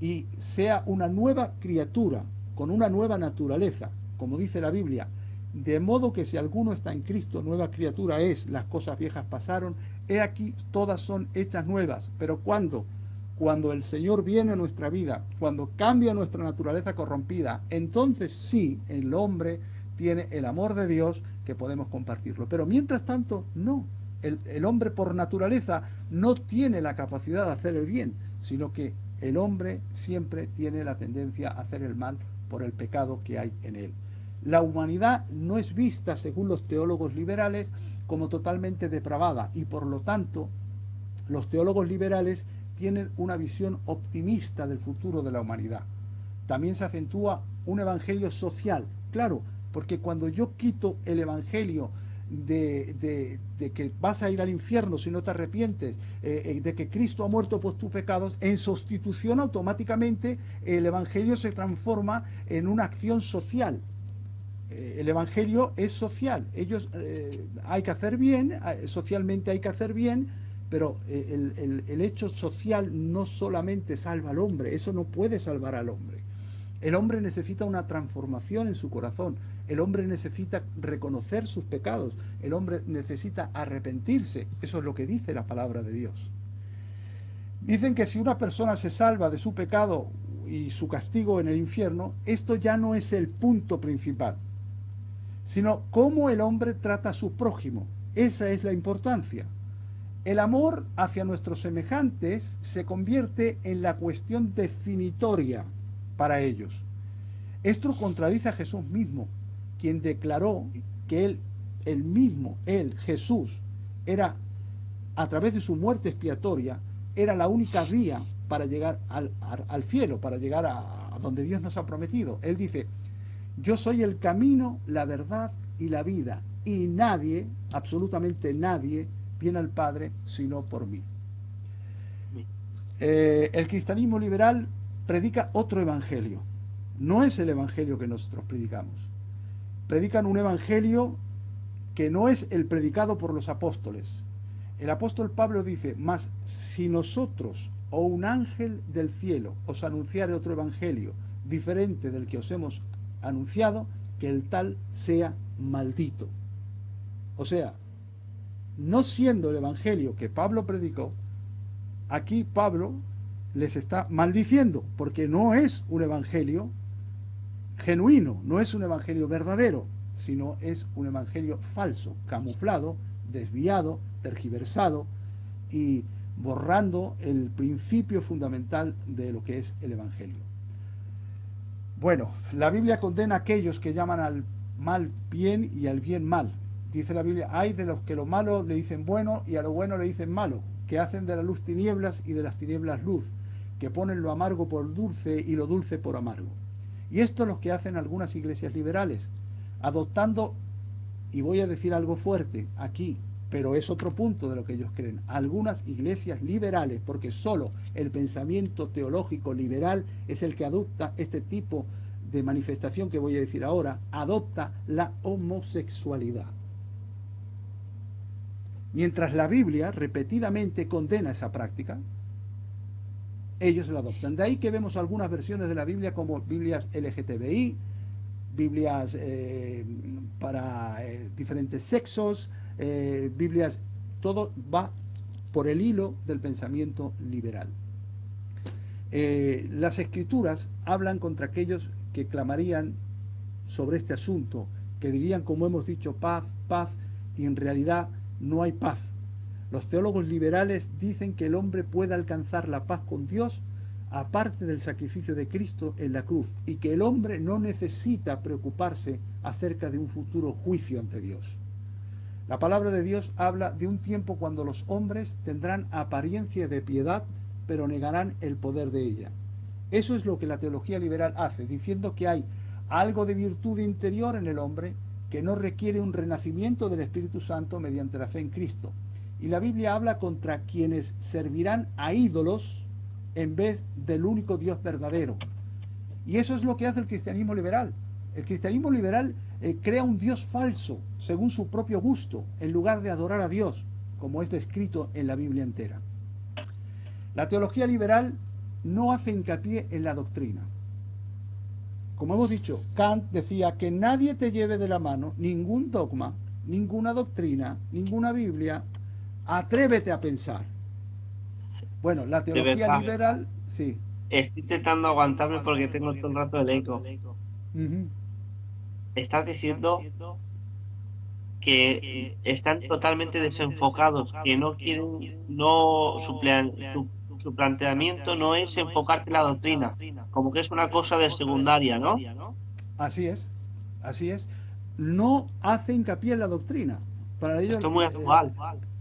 y sea una nueva criatura con una nueva naturaleza, como dice la Biblia, de modo que si alguno está en Cristo, nueva criatura es, las cosas viejas pasaron, he aquí todas son hechas nuevas. Pero ¿cuándo? Cuando el Señor viene a nuestra vida, cuando cambia nuestra naturaleza corrompida, entonces sí, el hombre tiene el amor de Dios que podemos compartirlo. Pero mientras tanto, no. El hombre por naturaleza no tiene la capacidad de hacer el bien, sino que el hombre siempre tiene la tendencia a hacer el mal por el pecado que hay en él. La humanidad no es vista, según los teólogos liberales, como totalmente depravada, y por lo tanto los teólogos liberales tienen una visión optimista del futuro de la humanidad. También se acentúa un evangelio social, claro, porque cuando yo quito el evangelio de que vas a ir al infierno si no te arrepientes, de que Cristo ha muerto por tus pecados, en sustitución automáticamente el evangelio se transforma en una acción social. El evangelio es social. Hay que hacer bien, socialmente hay que hacer bien, pero el hecho social no solamente salva al hombre, eso no puede salvar al hombre. El hombre necesita una transformación en su corazón, el hombre necesita reconocer sus pecados, el hombre necesita arrepentirse. Eso es lo que dice la palabra de Dios. Dicen que si una persona se salva de su pecado y su castigo en el infierno, esto ya no es el punto principal, sino cómo el hombre trata a su prójimo. Esa es la importancia. El amor hacia nuestros semejantes se convierte en la cuestión definitoria para ellos. Esto contradice a Jesús mismo, quien declaró que él, Jesús, era, a través de su muerte expiatoria, era la única vía para llegar al cielo, para llegar a donde Dios nos ha prometido. Él dice: yo soy el camino, la verdad y la vida, y nadie, absolutamente nadie, viene al Padre sino por mí. El cristianismo liberal predica otro evangelio. No es el evangelio que nosotros predicamos. Predican un evangelio que no es el predicado por los apóstoles. El apóstol Pablo dice: mas si nosotros o un ángel del cielo os anunciare otro evangelio diferente del que os hemos anunciado, que el tal sea maldito. O sea, no siendo el evangelio que Pablo predicó, aquí Pablo les está maldiciendo, porque no es un evangelio genuino, no es un evangelio verdadero, sino es un evangelio falso, camuflado, desviado, tergiversado y borrando el principio fundamental de lo que es el evangelio. Bueno, la Biblia condena a aquellos que llaman al mal bien y al bien mal. Dice la Biblia: hay de los que lo malo le dicen bueno y a lo bueno le dicen malo, que hacen de la luz tinieblas y de las tinieblas luz, que ponen lo amargo por dulce y lo dulce por amargo. Y esto es lo que hacen algunas iglesias liberales, adoptando, y voy a decir algo fuerte aquí, pero es otro punto de lo que ellos creen, algunas iglesias liberales, porque solo el pensamiento teológico liberal es el que adopta este tipo de manifestación que voy a decir ahora, adopta la homosexualidad. Mientras la Biblia repetidamente condena esa práctica, ellos la adoptan. De ahí que vemos algunas versiones de la Biblia como Biblias LGTBI, Biblias para diferentes sexos, Biblias, todo va por el hilo del pensamiento liberal. Las escrituras hablan contra aquellos que clamarían sobre este asunto, que dirían, como hemos dicho, paz, paz, y en realidad no hay paz. Los teólogos liberales dicen que el hombre puede alcanzar la paz con Dios aparte del sacrificio de Cristo en la cruz, y que el hombre no necesita preocuparse acerca de un futuro juicio ante Dios. La palabra de Dios habla de un tiempo cuando los hombres tendrán apariencia de piedad, pero negarán el poder de ella. Eso es lo que la teología liberal hace, diciendo que hay algo de virtud interior en el hombre que no requiere un renacimiento del Espíritu Santo mediante la fe en Cristo. Y la Biblia habla contra quienes servirán a ídolos en vez del único Dios verdadero. Y eso es lo que hace el cristianismo liberal. El cristianismo liberal crea un Dios falso, según su propio gusto, en lugar de adorar a Dios, como es descrito en la Biblia entera. La teología liberal no hace hincapié en la doctrina. Como hemos dicho, Kant decía que nadie te lleve de la mano ningún dogma, ninguna doctrina, ninguna Biblia. Atrévete a pensar. Bueno, la De teología verdad, liberal, sí. estoy intentando aguantarme porque tengo todo el rato el eco. Uh-huh. Estás diciendo que están totalmente desenfocados, que no quieren, no, su planteamiento no es enfocarte en la doctrina, como que es una cosa de secundaria, ¿no? Así es, así es. No hace hincapié en la doctrina. Para ellos, Esto es muy actual.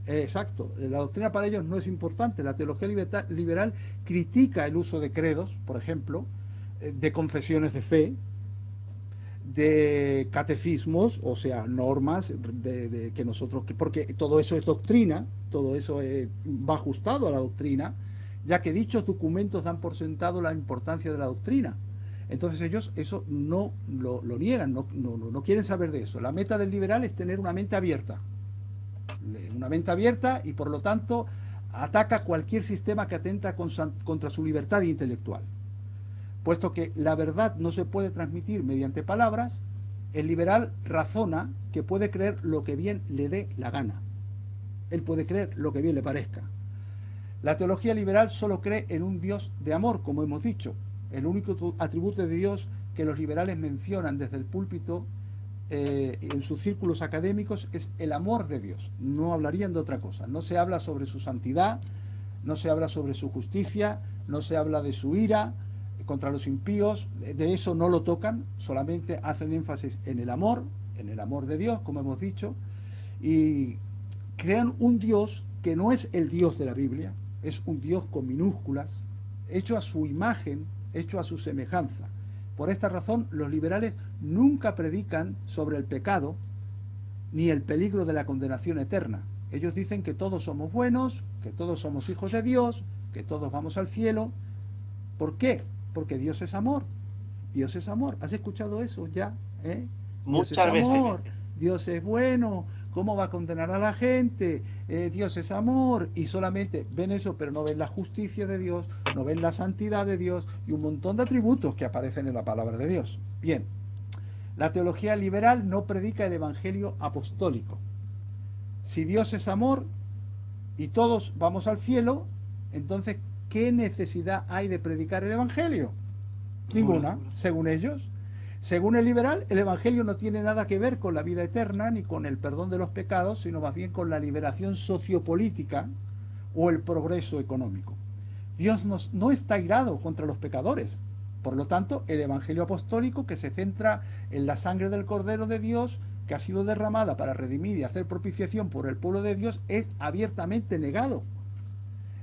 exacto, la doctrina para ellos no es importante. La teología liberal critica el uso de credos, por ejemplo, de confesiones de fe, de catecismos, o sea, normas de que nosotros, porque todo eso es doctrina, todo eso va ajustado a la doctrina, ya que dichos documentos dan por sentado la importancia de la doctrina. Entonces ellos eso no lo niegan, no quieren saber de eso. La meta del liberal es tener una mente abierta y por lo tanto ataca cualquier sistema que atenta contra su libertad intelectual. Puesto que la verdad no se puede transmitir mediante palabras, el liberal razona que puede creer lo que bien le dé la gana. Él puede creer lo que bien le parezca. La teología liberal solo cree en un Dios de amor, como hemos dicho. El único atributo de Dios que los liberales mencionan desde el púlpito en sus círculos académicos es el amor de Dios. No hablarían de otra cosa. No se habla sobre su santidad, no se habla sobre su justicia, no se habla de su ira contra los impíos, de eso no lo tocan, solamente hacen énfasis en el amor de Dios, como hemos dicho, y crean un Dios que no es el Dios de la Biblia, es un Dios con minúsculas, hecho a su imagen, hecho a su semejanza. Por esta razón, los liberales nunca predican sobre el pecado ni el peligro de la condenación eterna. Ellos dicen que todos somos buenos, que todos somos hijos de Dios, que todos vamos al cielo. ¿Por qué? Porque Dios es amor. Dios es amor. ¿Has escuchado eso ya? Dios es Muchas veces. amor. Dios es bueno. ¿Cómo va a condenar a la gente? Dios es amor. Y solamente ven eso, pero no ven la justicia de Dios, no ven la santidad de Dios y un montón de atributos que aparecen en la palabra de Dios. Bien, la teología liberal no predica el evangelio apostólico. Si Dios es amor y todos vamos al cielo, entonces, ¿qué necesidad hay de predicar el evangelio? Ninguna, según ellos. Según el liberal, el evangelio no tiene nada que ver con la vida eterna ni con el perdón de los pecados, sino más bien con la liberación sociopolítica o el progreso económico. Dios no está airado contra los pecadores. Por lo tanto, el evangelio apostólico, que se centra en la sangre del Cordero de Dios, que ha sido derramada para redimir y hacer propiciación por el pueblo de Dios, es abiertamente negado.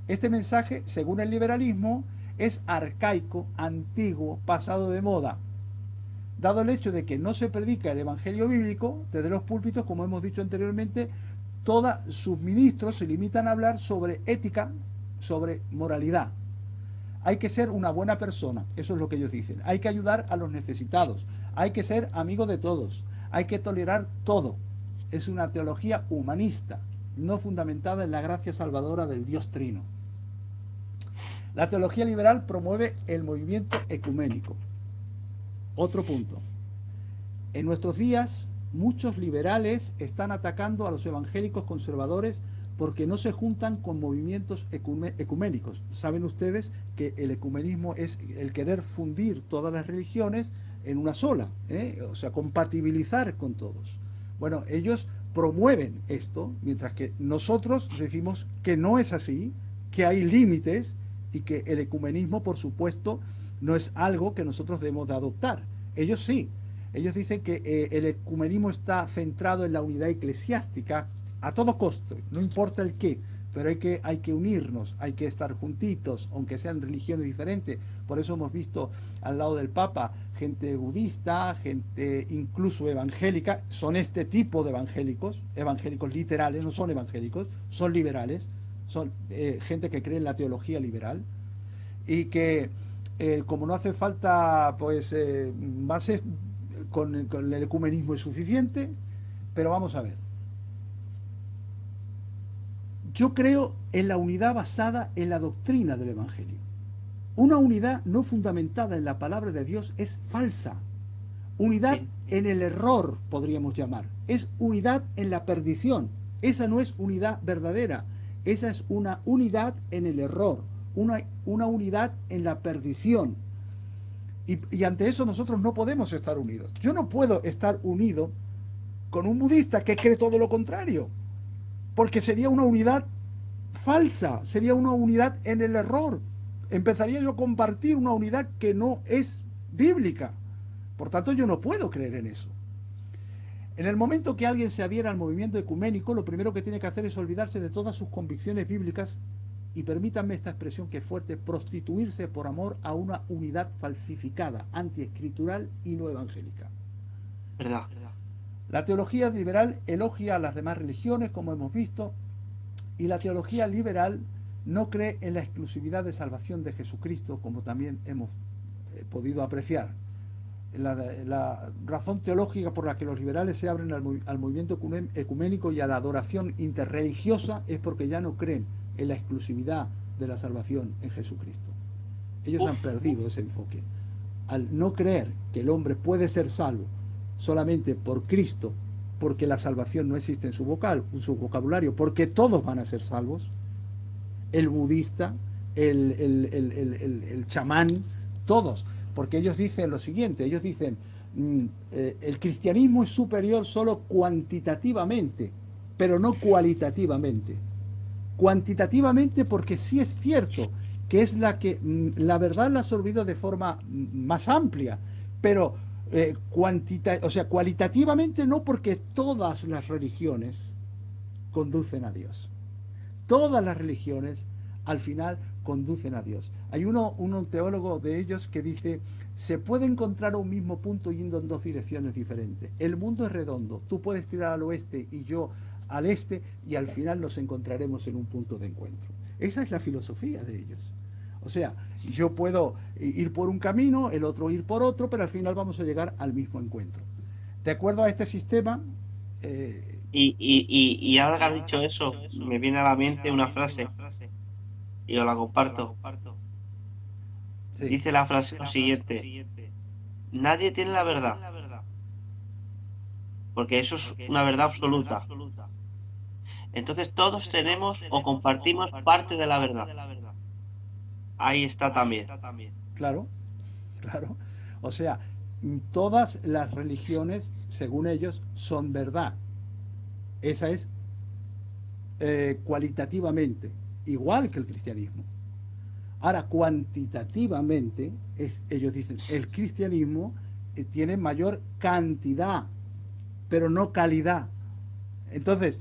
Este mensaje, según el liberalismo, es arcaico, antiguo, pasado de moda. Dado el hecho de que no se predica el evangelio bíblico, desde los púlpitos, como hemos dicho anteriormente, todos sus ministros se limitan a hablar sobre ética, sobre moralidad. Hay que ser una buena persona, eso es lo que ellos dicen. Hay que ayudar a los necesitados, hay que ser amigo de todos, hay que tolerar todo. Es una teología humanista, no fundamentada en la gracia salvadora del Dios Trino. La teología liberal promueve el movimiento ecuménico. Otro punto. En nuestros días, muchos liberales están atacando a los evangélicos conservadores porque no se juntan con movimientos ecuménicos. Saben ustedes que el ecumenismo es el querer fundir todas las religiones en una sola, o sea, compatibilizar con todos. Bueno, ellos promueven esto, mientras que nosotros decimos que no es así, que hay límites y que el ecumenismo, por supuesto, no es algo que nosotros debemos de adoptar. Ellos sí, ellos dicen que el ecumenismo está centrado en la unidad eclesiástica a todo costo, no importa el qué, pero hay que unirnos, hay que estar juntitos, aunque sean religiones diferentes. Por eso hemos visto al lado del Papa gente budista, gente incluso evangélica. Son este tipo de evangélicos, evangélicos literales, no son evangélicos, son liberales, son gente que cree en la teología liberal y que como no hace falta pues bases con el ecumenismo es suficiente. Pero vamos a ver, yo creo en la unidad basada en la doctrina del Evangelio. Una unidad no fundamentada en la palabra de Dios es falsa. Unidad en el error, podríamos llamar. Es unidad en la perdición. Esa no es unidad verdadera. Esa es una unidad en el error. Una unidad en la perdición. Y ante eso nosotros no podemos estar unidos. Yo no puedo estar unido con un budista que cree todo lo contrario, porque sería una unidad falsa, sería una unidad en el error. Empezaría yo a compartir una unidad que no es bíblica. Por tanto, yo no puedo creer en eso. En el momento que alguien se adhiera al movimiento ecuménico, lo primero que tiene que hacer es olvidarse de todas sus convicciones bíblicas y, permítanme esta expresión que es fuerte, prostituirse por amor a una unidad falsificada, antiescritural y no evangélica. ¿Verdad? La teología liberal elogia a las demás religiones, como hemos visto, y la teología liberal no cree en la exclusividad de salvación de Jesucristo, como también hemos podido apreciar. La razón teológica por la que los liberales se abren al movimiento ecuménico y a la adoración interreligiosa es porque ya no creen en la exclusividad de la salvación en Jesucristo. Ellos han perdido ese enfoque. Al no creer que el hombre puede ser salvo solamente por Cristo, porque la salvación no existe en su vocabulario, porque todos van a ser salvos, el budista, el chamán, todos, porque ellos dicen lo siguiente, ellos dicen, el cristianismo es superior solo cuantitativamente, pero no cualitativamente. Cuantitativamente porque sí es cierto que es la verdad la ha absorbido de forma más amplia, pero cualitativamente no, porque todas las religiones conducen a Dios. Todas las religiones al final conducen a Dios. Hay un teólogo de ellos que dice, se puede encontrar un mismo punto yendo en dos direcciones diferentes. El mundo es redondo, tú puedes tirar al oeste y yo al este, y al final nos encontraremos en un punto de encuentro. Esa es la filosofía de ellos. O sea, yo puedo ir por un camino, el otro ir por otro, pero al final vamos a llegar al mismo encuentro. De acuerdo a este sistema... Y ahora que has dicho eso, me viene a la mente una frase, y os la comparto. Sí. Dice la frase lo siguiente: nadie tiene la verdad, porque eso es una verdad absoluta. Entonces todos tenemos o compartimos parte de la verdad. Ahí está también. Claro, claro. O sea, todas las religiones, según ellos, son verdad. Esa es cualitativamente, igual que el cristianismo. Ahora, cuantitativamente, ellos dicen, el cristianismo tiene mayor cantidad, pero no calidad. Entonces,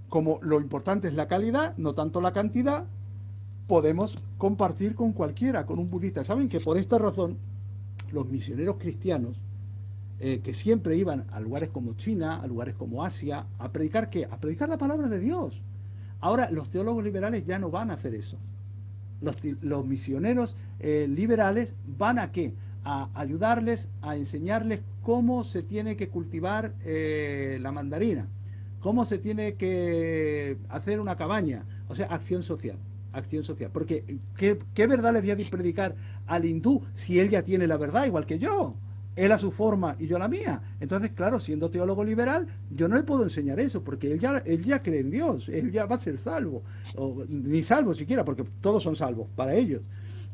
como lo importante es la calidad, no tanto la cantidad, podemos compartir con cualquiera, con un budista. Saben que por esta razón los misioneros cristianos que siempre iban a lugares como China, a lugares como Asia, a predicar ¿qué? A predicar la palabra de Dios. Ahora los teólogos liberales ya no van a hacer eso. Los misioneros liberales van a ¿qué? A ayudarles, a enseñarles cómo se tiene que cultivar la mandarina, cómo se tiene que hacer una cabaña, o sea, acción social. Acción social, porque ¿qué verdad le voy a predicar al hindú si él ya tiene la verdad igual que yo? Él a su forma y yo a la mía. Entonces, claro, siendo teólogo liberal, yo no le puedo enseñar eso, porque él ya cree en Dios, él ya va a ser salvo, o ni salvo siquiera, porque todos son salvos para ellos.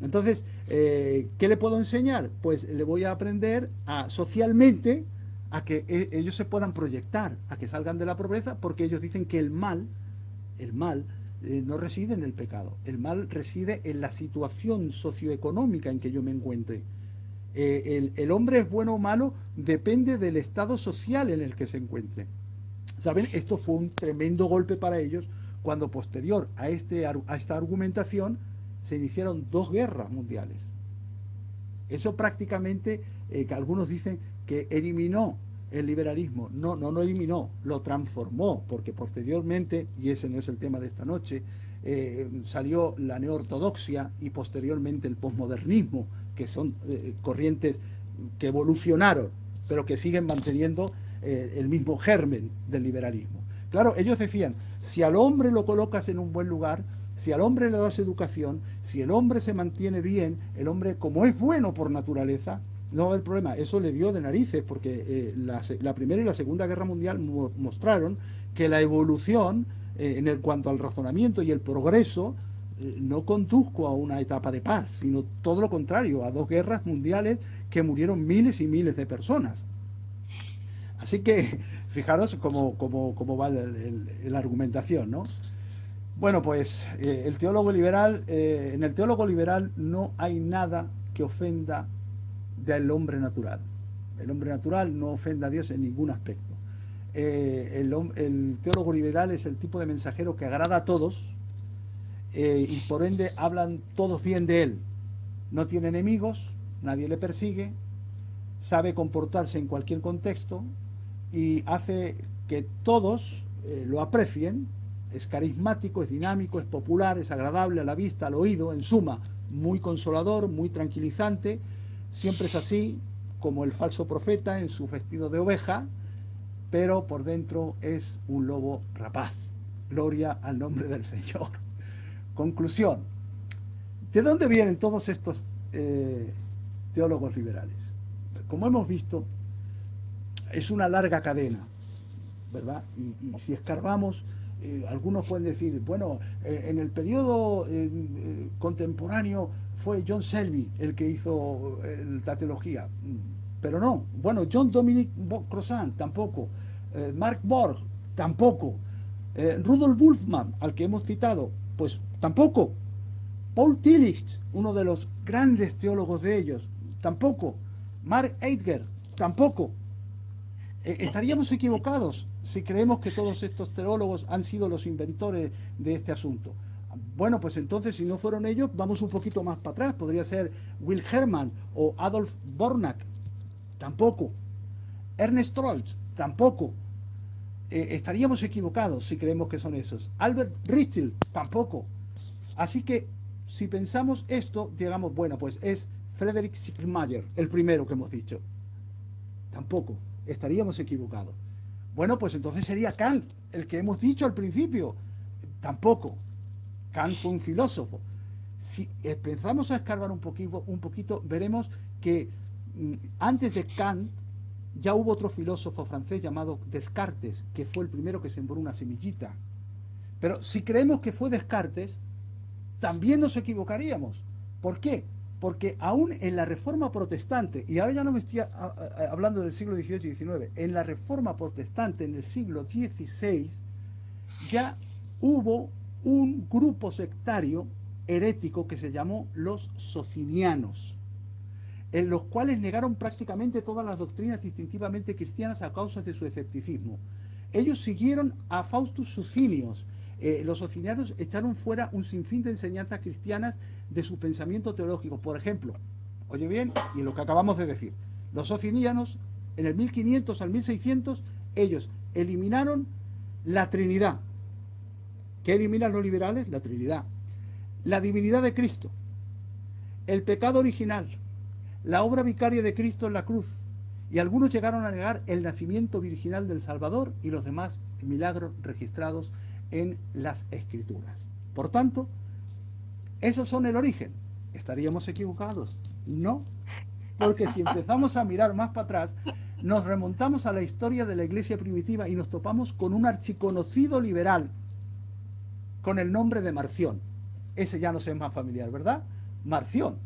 Entonces, ¿qué le puedo enseñar? Pues le voy a aprender socialmente a que ellos se puedan proyectar, a que salgan de la pobreza, porque ellos dicen que el mal no reside en el pecado, el mal reside en la situación socioeconómica en que yo me encuentre. El hombre es bueno o malo depende del estado social en el que se encuentre. ¿Saben? Esto fue un tremendo golpe para ellos cuando posterior a esta argumentación se iniciaron 2 guerras mundiales. Eso prácticamente, que algunos dicen que eliminó el liberalismo. No, no lo eliminó, lo transformó, porque posteriormente, y ese no es el tema de esta noche, salió la neoortodoxia y posteriormente el posmodernismo, que son corrientes que evolucionaron, pero que siguen manteniendo el mismo germen del liberalismo. Claro, ellos decían, si al hombre lo colocas en un buen lugar, si al hombre le das educación, si el hombre se mantiene bien, el hombre, como es bueno por naturaleza, no va a haber problema. Eso le dio de narices, porque la Primera y la Segunda Guerra Mundial mostraron que la evolución, en cuanto al razonamiento y el progreso, no condujo a una etapa de paz, sino todo lo contrario, a 2 guerras mundiales que murieron miles y miles de personas. Así que fijaros cómo va la argumentación, ¿no? Bueno, pues el teólogo liberal, en el teólogo liberal no hay nada que ofenda del hombre natural. El hombre natural no ofende a Dios en ningún aspecto. El teólogo liberal es el tipo de mensajero que agrada a todos y por ende hablan todos bien de él. No tiene enemigos, nadie le persigue, sabe comportarse en cualquier contexto y hace que todos lo aprecien. Es carismático, es dinámico, es popular, es agradable a la vista, al oído, en suma, muy consolador, muy tranquilizante. Siempre es así, como el falso profeta en su vestido de oveja, pero por dentro es un lobo rapaz. Gloria al nombre del Señor. Conclusión. ¿De dónde vienen todos estos teólogos liberales? Como hemos visto, es una larga cadena, ¿verdad? Y si escarbamos, algunos pueden decir, bueno, en el periodo contemporáneo fue John Selby el que hizo la teología, pero no. Bueno, John Dominic Crozat tampoco, Mark Borg tampoco, Rudolf Bultmann, al que hemos citado, pues tampoco. Paul Tillich, uno de los grandes teólogos de ellos, tampoco. Mark Heidegger, tampoco. Estaríamos equivocados si creemos que todos estos teólogos han sido los inventores de este asunto. Bueno, pues entonces, si no fueron ellos, vamos un poquito más para atrás. Podría ser Will Hermann o Adolf Bornack, tampoco. Ernest Troeltsch, tampoco. Estaríamos equivocados si creemos que son esos. Albert Ritschl, tampoco. Así que, si pensamos esto, digamos, bueno, pues es Friedrich Schleiermacher, el primero que hemos dicho. Tampoco. Estaríamos equivocados. Bueno, pues entonces sería Kant, el que hemos dicho al principio. Tampoco. Kant fue un filósofo. Si empezamos a escarbar un poquito, veremos que antes de Kant ya hubo otro filósofo francés llamado Descartes, que fue el primero que sembró una semillita. Pero si creemos que fue Descartes, también nos equivocaríamos. ¿Por qué? Porque aún en la Reforma Protestante, y ahora ya no me estoy hablando del siglo XVIII y XIX, en la Reforma Protestante en el siglo XVI ya hubo un grupo sectario herético que se llamó los socinianos, en los cuales negaron prácticamente todas las doctrinas distintivamente cristianas a causa de su escepticismo. Ellos siguieron a Faustus Socinius. Los socinianos echaron fuera un sinfín de enseñanzas cristianas de su pensamiento teológico. Por ejemplo, oye bien, y lo que acabamos de decir, los socinianos en el 1500 al 1600, ellos eliminaron la Trinidad. ¿Qué eliminan los liberales? La Trinidad. La divinidad de Cristo, el pecado original, la obra vicaria de Cristo en la cruz, y algunos llegaron a negar el nacimiento virginal del Salvador y los demás milagros registrados en las Escrituras. Por tanto, esos son el origen. ¿Estaríamos equivocados? No, porque si empezamos a mirar más para atrás, nos remontamos a la historia de la iglesia primitiva y nos topamos con un archiconocido liberal con el nombre de Marción. Ese ya nos es más familiar, ¿verdad? Marción,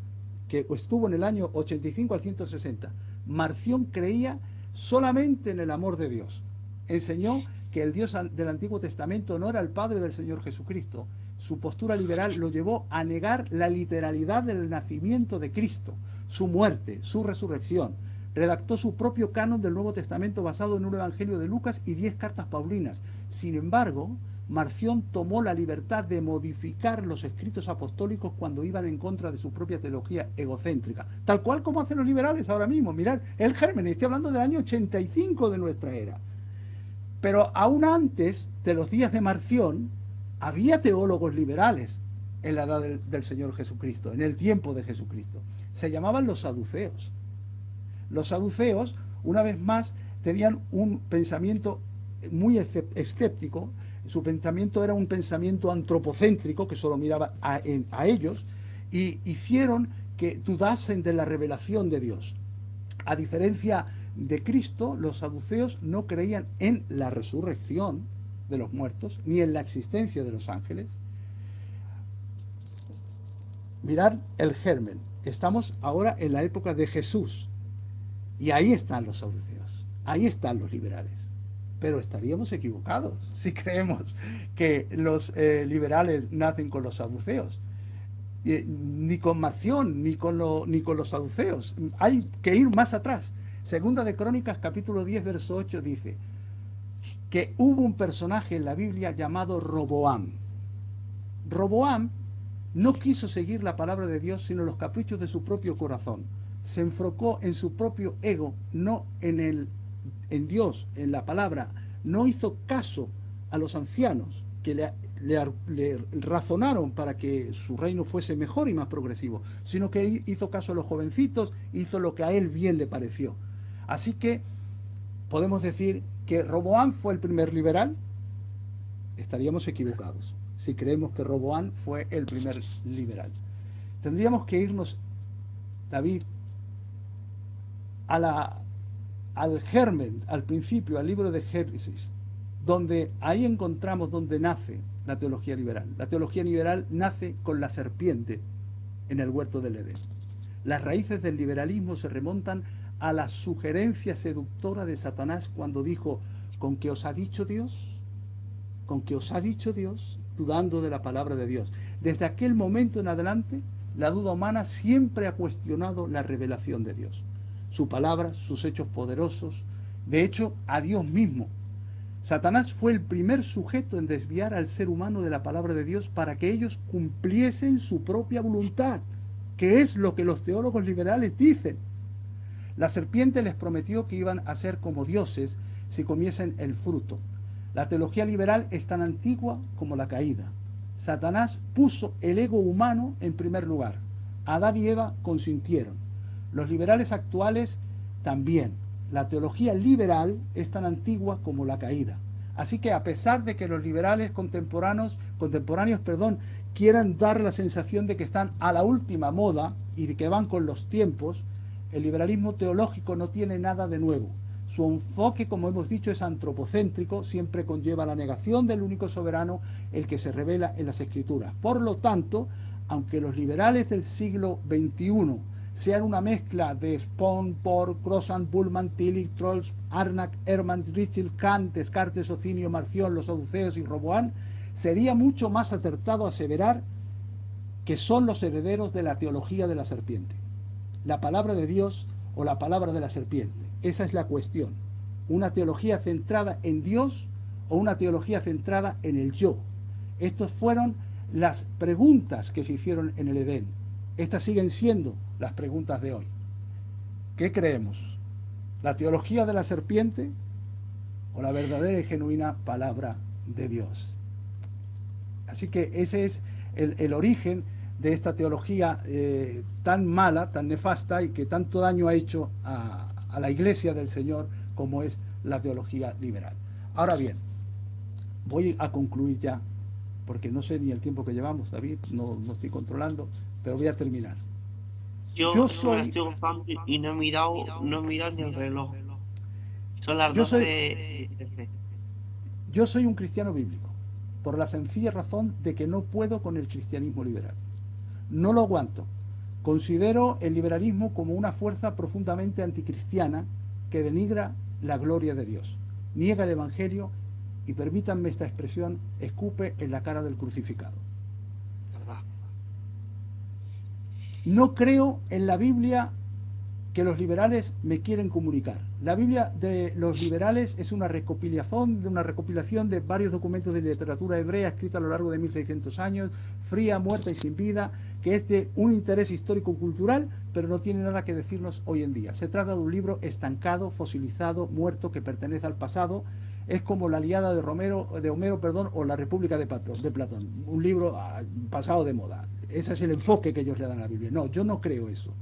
que estuvo en el año 85 al 160. Marción creía solamente en el amor de Dios. Enseñó que el Dios del Antiguo Testamento no era el Padre del Señor Jesucristo. Su postura liberal lo llevó a negar la literalidad del nacimiento de Cristo, su muerte, su resurrección. Redactó su propio canon del Nuevo Testamento basado en un Evangelio de Lucas y 10 cartas paulinas. Sin embargo, Marción tomó la libertad de modificar los escritos apostólicos cuando iban en contra de su propia teología egocéntrica, tal cual como hacen los liberales ahora mismo. Mirad, el germen, estoy hablando del año 85 de nuestra era. Pero aún antes de los días de Marción, había teólogos liberales en la edad del Señor Jesucristo, en el tiempo de Jesucristo. Se llamaban los saduceos. Los saduceos, una vez más, tenían un pensamiento muy escéptico. Su pensamiento era un pensamiento antropocéntrico, que solo miraba a ellos, y hicieron que dudasen de la revelación de Dios. A diferencia de Cristo, los saduceos no creían en la resurrección de los muertos, ni en la existencia de los ángeles. Mirad el germen. Estamos ahora en la época de Jesús, y ahí están los saduceos, ahí están los liberales. Pero estaríamos equivocados si creemos que los liberales nacen con los saduceos. Ni con Marción, ni con los saduceos. Hay que ir más atrás. Segunda de Crónicas, capítulo 10, verso 8, dice que hubo un personaje en la Biblia llamado Roboam. Roboam no quiso seguir la palabra de Dios, sino los caprichos de su propio corazón. Se enfocó en su propio ego, no en Dios, en la palabra. No hizo caso a los ancianos que le razonaron para que su reino fuese mejor y más progresivo, sino que hizo caso a los jovencitos, hizo lo que a él bien le pareció. Así que podemos decir que Roboam fue el primer liberal. Estaríamos equivocados si creemos que Roboam fue el primer liberal. Tendríamos que irnos, David, al germen, al principio, al libro de Génesis, donde ahí encontramos donde nace la teología liberal. La teología liberal nace con la serpiente en el huerto del Edén. Las raíces del liberalismo se remontan a la sugerencia seductora de Satanás cuando dijo: ¿con qué os ha dicho Dios? ¿Con qué os ha dicho Dios? Dudando de la palabra de Dios. Desde aquel momento en adelante, la duda humana siempre ha cuestionado la revelación de Dios, su palabra, sus hechos poderosos, de hecho, a Dios mismo. Satanás fue el primer sujeto en desviar al ser humano de la palabra de Dios para que ellos cumpliesen su propia voluntad, que es lo que los teólogos liberales dicen. La serpiente les prometió que iban a ser como dioses si comiesen el fruto. La teología liberal es tan antigua como la caída. Satanás puso el ego humano en primer lugar. Adán y Eva consintieron. Los liberales actuales también. La teología liberal es tan antigua como la caída. Así que a pesar de que los liberales contemporáneos quieran dar la sensación de que están a la última moda y de que van con los tiempos, el liberalismo teológico no tiene nada de nuevo. Su enfoque, como hemos dicho, es antropocéntrico, siempre conlleva la negación del único soberano, el que se revela en las Escrituras. Por lo tanto, aunque los liberales del siglo XXI sean una mezcla de Spon, Pork, Crossan, Bullman, Tillich, Trolls, Arnack, Hermans, Ritschl, Kant, Descartes, Socinio, Marción, los saduceos y Roboam, sería mucho más acertado aseverar que son los herederos de la teología de la serpiente. La palabra de Dios o la palabra de la serpiente. Esa es la cuestión. Una teología centrada en Dios o una teología centrada en el yo. Estas fueron las preguntas que se hicieron en el Edén. Estas siguen siendo las preguntas de hoy. ¿Qué creemos? ¿La teología de la serpiente o la verdadera y genuina palabra de Dios? Así que ese es el origen de esta teología tan mala, tan nefasta y que tanto daño ha hecho a la Iglesia del Señor, como es la teología liberal. Ahora bien, voy a concluir ya, porque no sé ni el tiempo que llevamos, David, no estoy controlando, pero voy a terminar. Yo soy... estoy gozando y no he mirado ni el reloj. Son las 12. Yo soy un cristiano bíblico, por la sencilla razón de que no puedo con el cristianismo liberal. No lo aguanto. Considero el liberalismo como una fuerza profundamente anticristiana que denigra la gloria de Dios, niega el Evangelio y, permítanme esta expresión, escupe en la cara del crucificado. No creo en la Biblia que los liberales me quieren comunicar. La Biblia de los liberales es una recopilación de varios documentos de literatura hebrea escrita a lo largo de 1600 años, fría, muerta y sin vida, que es de un interés histórico-cultural, pero no tiene nada que decirnos hoy en día. Se trata de un libro estancado, fosilizado, muerto, que pertenece al pasado. Es como la Ilíada de Homero, o la República de Platón, un libro pasado de moda. Ese es el enfoque que ellos le dan a la Biblia. No, yo no creo eso.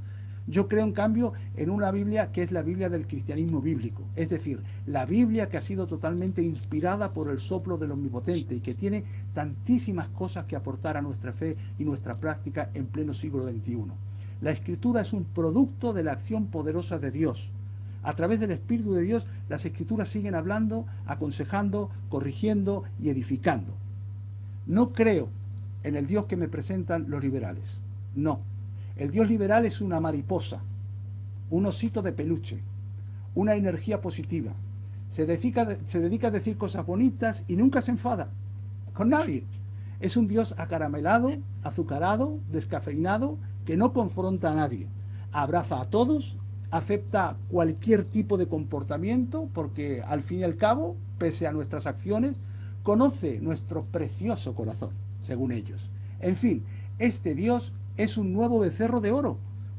Yo creo, en cambio, en una Biblia que es la Biblia del cristianismo bíblico, es decir, la Biblia que ha sido totalmente inspirada por el soplo del Omnipotente y que tiene tantísimas cosas que aportar a nuestra fe y nuestra práctica en pleno siglo XXI. La Escritura es un producto de la acción poderosa de Dios. A través del Espíritu de Dios, las Escrituras siguen hablando, aconsejando, corrigiendo y edificando. No creo en el Dios que me presentan los liberales. No. El Dios liberal es una mariposa, un osito de peluche, una energía positiva. Se dedica a decir cosas bonitas y nunca se enfada con nadie. Es un Dios acaramelado, azucarado, descafeinado, que no confronta a nadie. Abraza a todos, acepta cualquier tipo de comportamiento, porque al fin y al cabo, pese a nuestras acciones, conoce nuestro precioso corazón, según ellos. En fin, este Dios es un nuevo becerro de oro,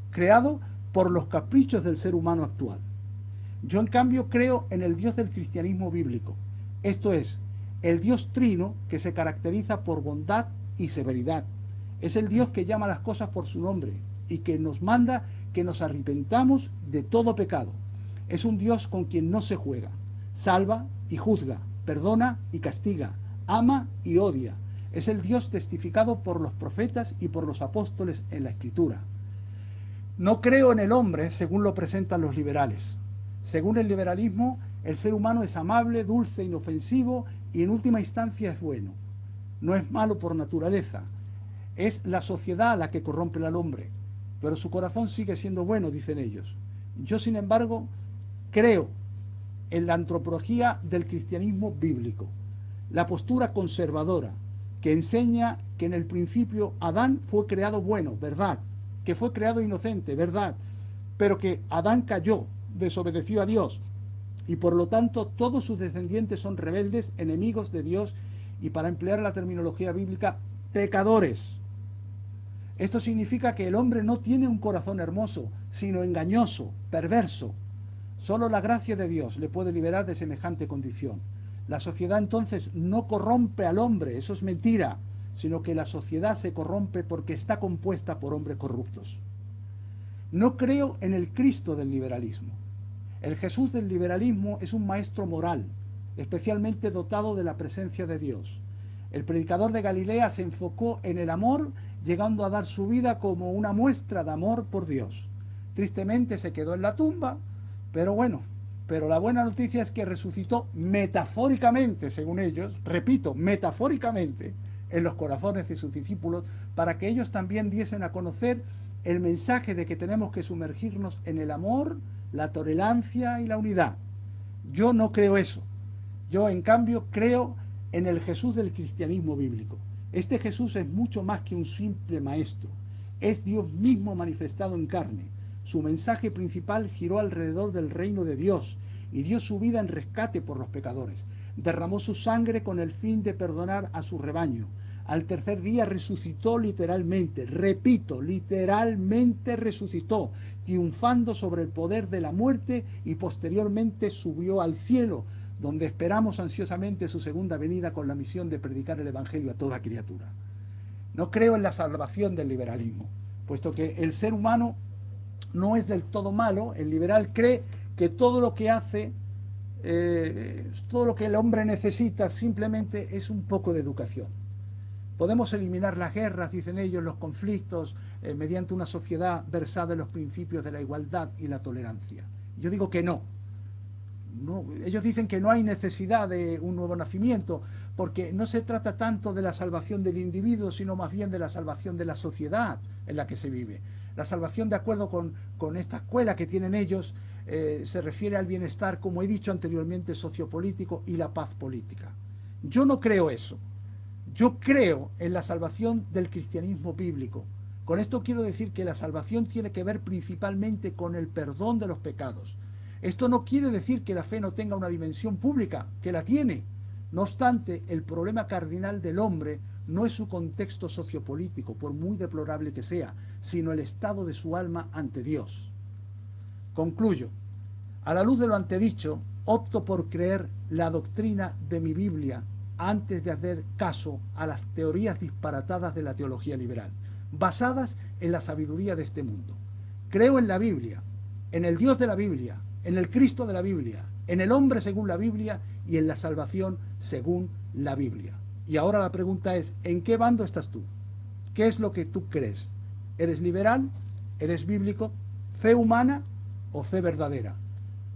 creado por los caprichos del ser humano actual. Yo, en cambio, creo en el Dios del cristianismo bíblico, esto es, el Dios trino que se caracteriza por bondad y severidad. Es el Dios que llama las cosas por su nombre y que nos manda que nos arrepentamos de todo pecado. Es un Dios con quien no se juega, salva y juzga, perdona y castiga, ama y odia. Es el Dios testificado por los profetas y por los apóstoles en la Escritura. No creo en el hombre según lo presentan los liberales. Según el liberalismo, el ser humano es amable, dulce, inofensivo y en última instancia es bueno. No es malo por naturaleza. Es la sociedad la que corrompe al hombre, pero su corazón sigue siendo bueno, dicen ellos. Yo, sin embargo, creo en la antropología del cristianismo bíblico, la postura conservadora, que enseña que en el principio Adán fue creado bueno, verdad, que fue creado inocente, verdad, pero que Adán cayó, desobedeció a Dios, y por lo tanto todos sus descendientes son rebeldes, enemigos de Dios, y para emplear la terminología bíblica, pecadores. Esto significa que el hombre no tiene un corazón hermoso, sino engañoso, perverso. Solo la gracia de Dios le puede liberar de semejante condición. La sociedad entonces no corrompe al hombre, eso es mentira, sino que la sociedad se corrompe porque está compuesta por hombres corruptos. No creo en el Cristo del liberalismo. El Jesús del liberalismo es un maestro moral, especialmente dotado de la presencia de Dios. El predicador de Galilea se enfocó en el amor, llegando a dar su vida como una muestra de amor por Dios. Tristemente se quedó en la tumba, pero la buena noticia es que resucitó metafóricamente, según ellos, repito, metafóricamente, en los corazones de sus discípulos, para que ellos también diesen a conocer el mensaje de que tenemos que sumergirnos en el amor, la tolerancia y la unidad. Yo no creo eso. Yo, en cambio, creo en el Jesús del cristianismo bíblico. Este Jesús es mucho más que un simple maestro. Es Dios mismo manifestado en carne. Su mensaje principal giró alrededor del reino de Dios y dio su vida en rescate por los pecadores. Derramó su sangre con el fin de perdonar a su rebaño. Al tercer día resucitó literalmente, repito, literalmente resucitó, triunfando sobre el poder de la muerte y posteriormente subió al cielo, donde esperamos ansiosamente su segunda venida con la misión de predicar el Evangelio a toda criatura. No creo en la salvación del liberalismo, puesto que el ser humano no es del todo malo. El liberal cree que todo lo que hace, todo lo que el hombre necesita simplemente es un poco de educación. Podemos eliminar las guerras, dicen ellos, los conflictos, mediante una sociedad versada en los principios de la igualdad y la tolerancia. Yo digo que no. Ellos dicen que no hay necesidad de un nuevo nacimiento, porque no se trata tanto de la salvación del individuo, sino más bien de la salvación de la sociedad en la que se vive. La salvación, de acuerdo con esta escuela que tienen ellos, se refiere al bienestar, como he dicho anteriormente, sociopolítico y la paz política. Yo no creo eso. Yo creo en la salvación del cristianismo bíblico. Con esto quiero decir que la salvación tiene que ver principalmente con el perdón de los pecados. Esto no quiere decir que la fe no tenga una dimensión pública, que la tiene. No obstante, el problema cardinal del hombre no es su contexto sociopolítico, por muy deplorable que sea, sino el estado de su alma ante Dios. Concluyo. A la luz de lo antedicho, opto por creer la doctrina de mi Biblia antes de hacer caso a las teorías disparatadas de la teología liberal, basadas en la sabiduría de este mundo. Creo en la Biblia, en el Dios de la Biblia, en el Cristo de la Biblia, en el hombre según la Biblia y en la salvación según la Biblia. Y ahora la pregunta es, ¿en qué bando estás tú? ¿Qué es lo que tú crees? ¿Eres liberal? ¿Eres bíblico? ¿Fe humana o fe verdadera?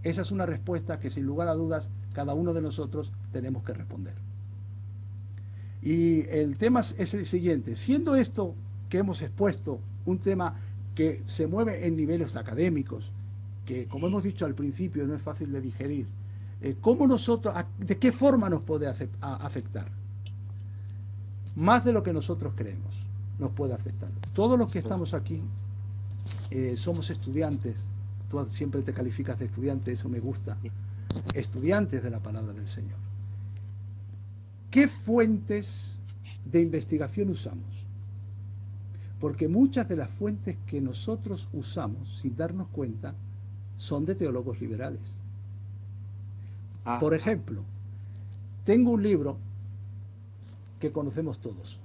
Esa es una respuesta que sin lugar a dudas cada uno de nosotros tenemos que responder. Y el tema es el siguiente, siendo esto que hemos expuesto un tema que se mueve en niveles académicos, que como hemos dicho al principio no es fácil de digerir, ¿cómo nosotros, de qué forma nos puede afectar? Más de lo que nosotros creemos nos puede afectar. Todos los que estamos aquí somos estudiantes, tú siempre te calificas de estudiante, eso me gusta, estudiantes de la palabra del Señor. ¿Qué fuentes de investigación usamos? Porque muchas de las fuentes que nosotros usamos, sin darnos cuenta, son de teólogos liberales. Por ejemplo, tengo un libro que conocemos todos.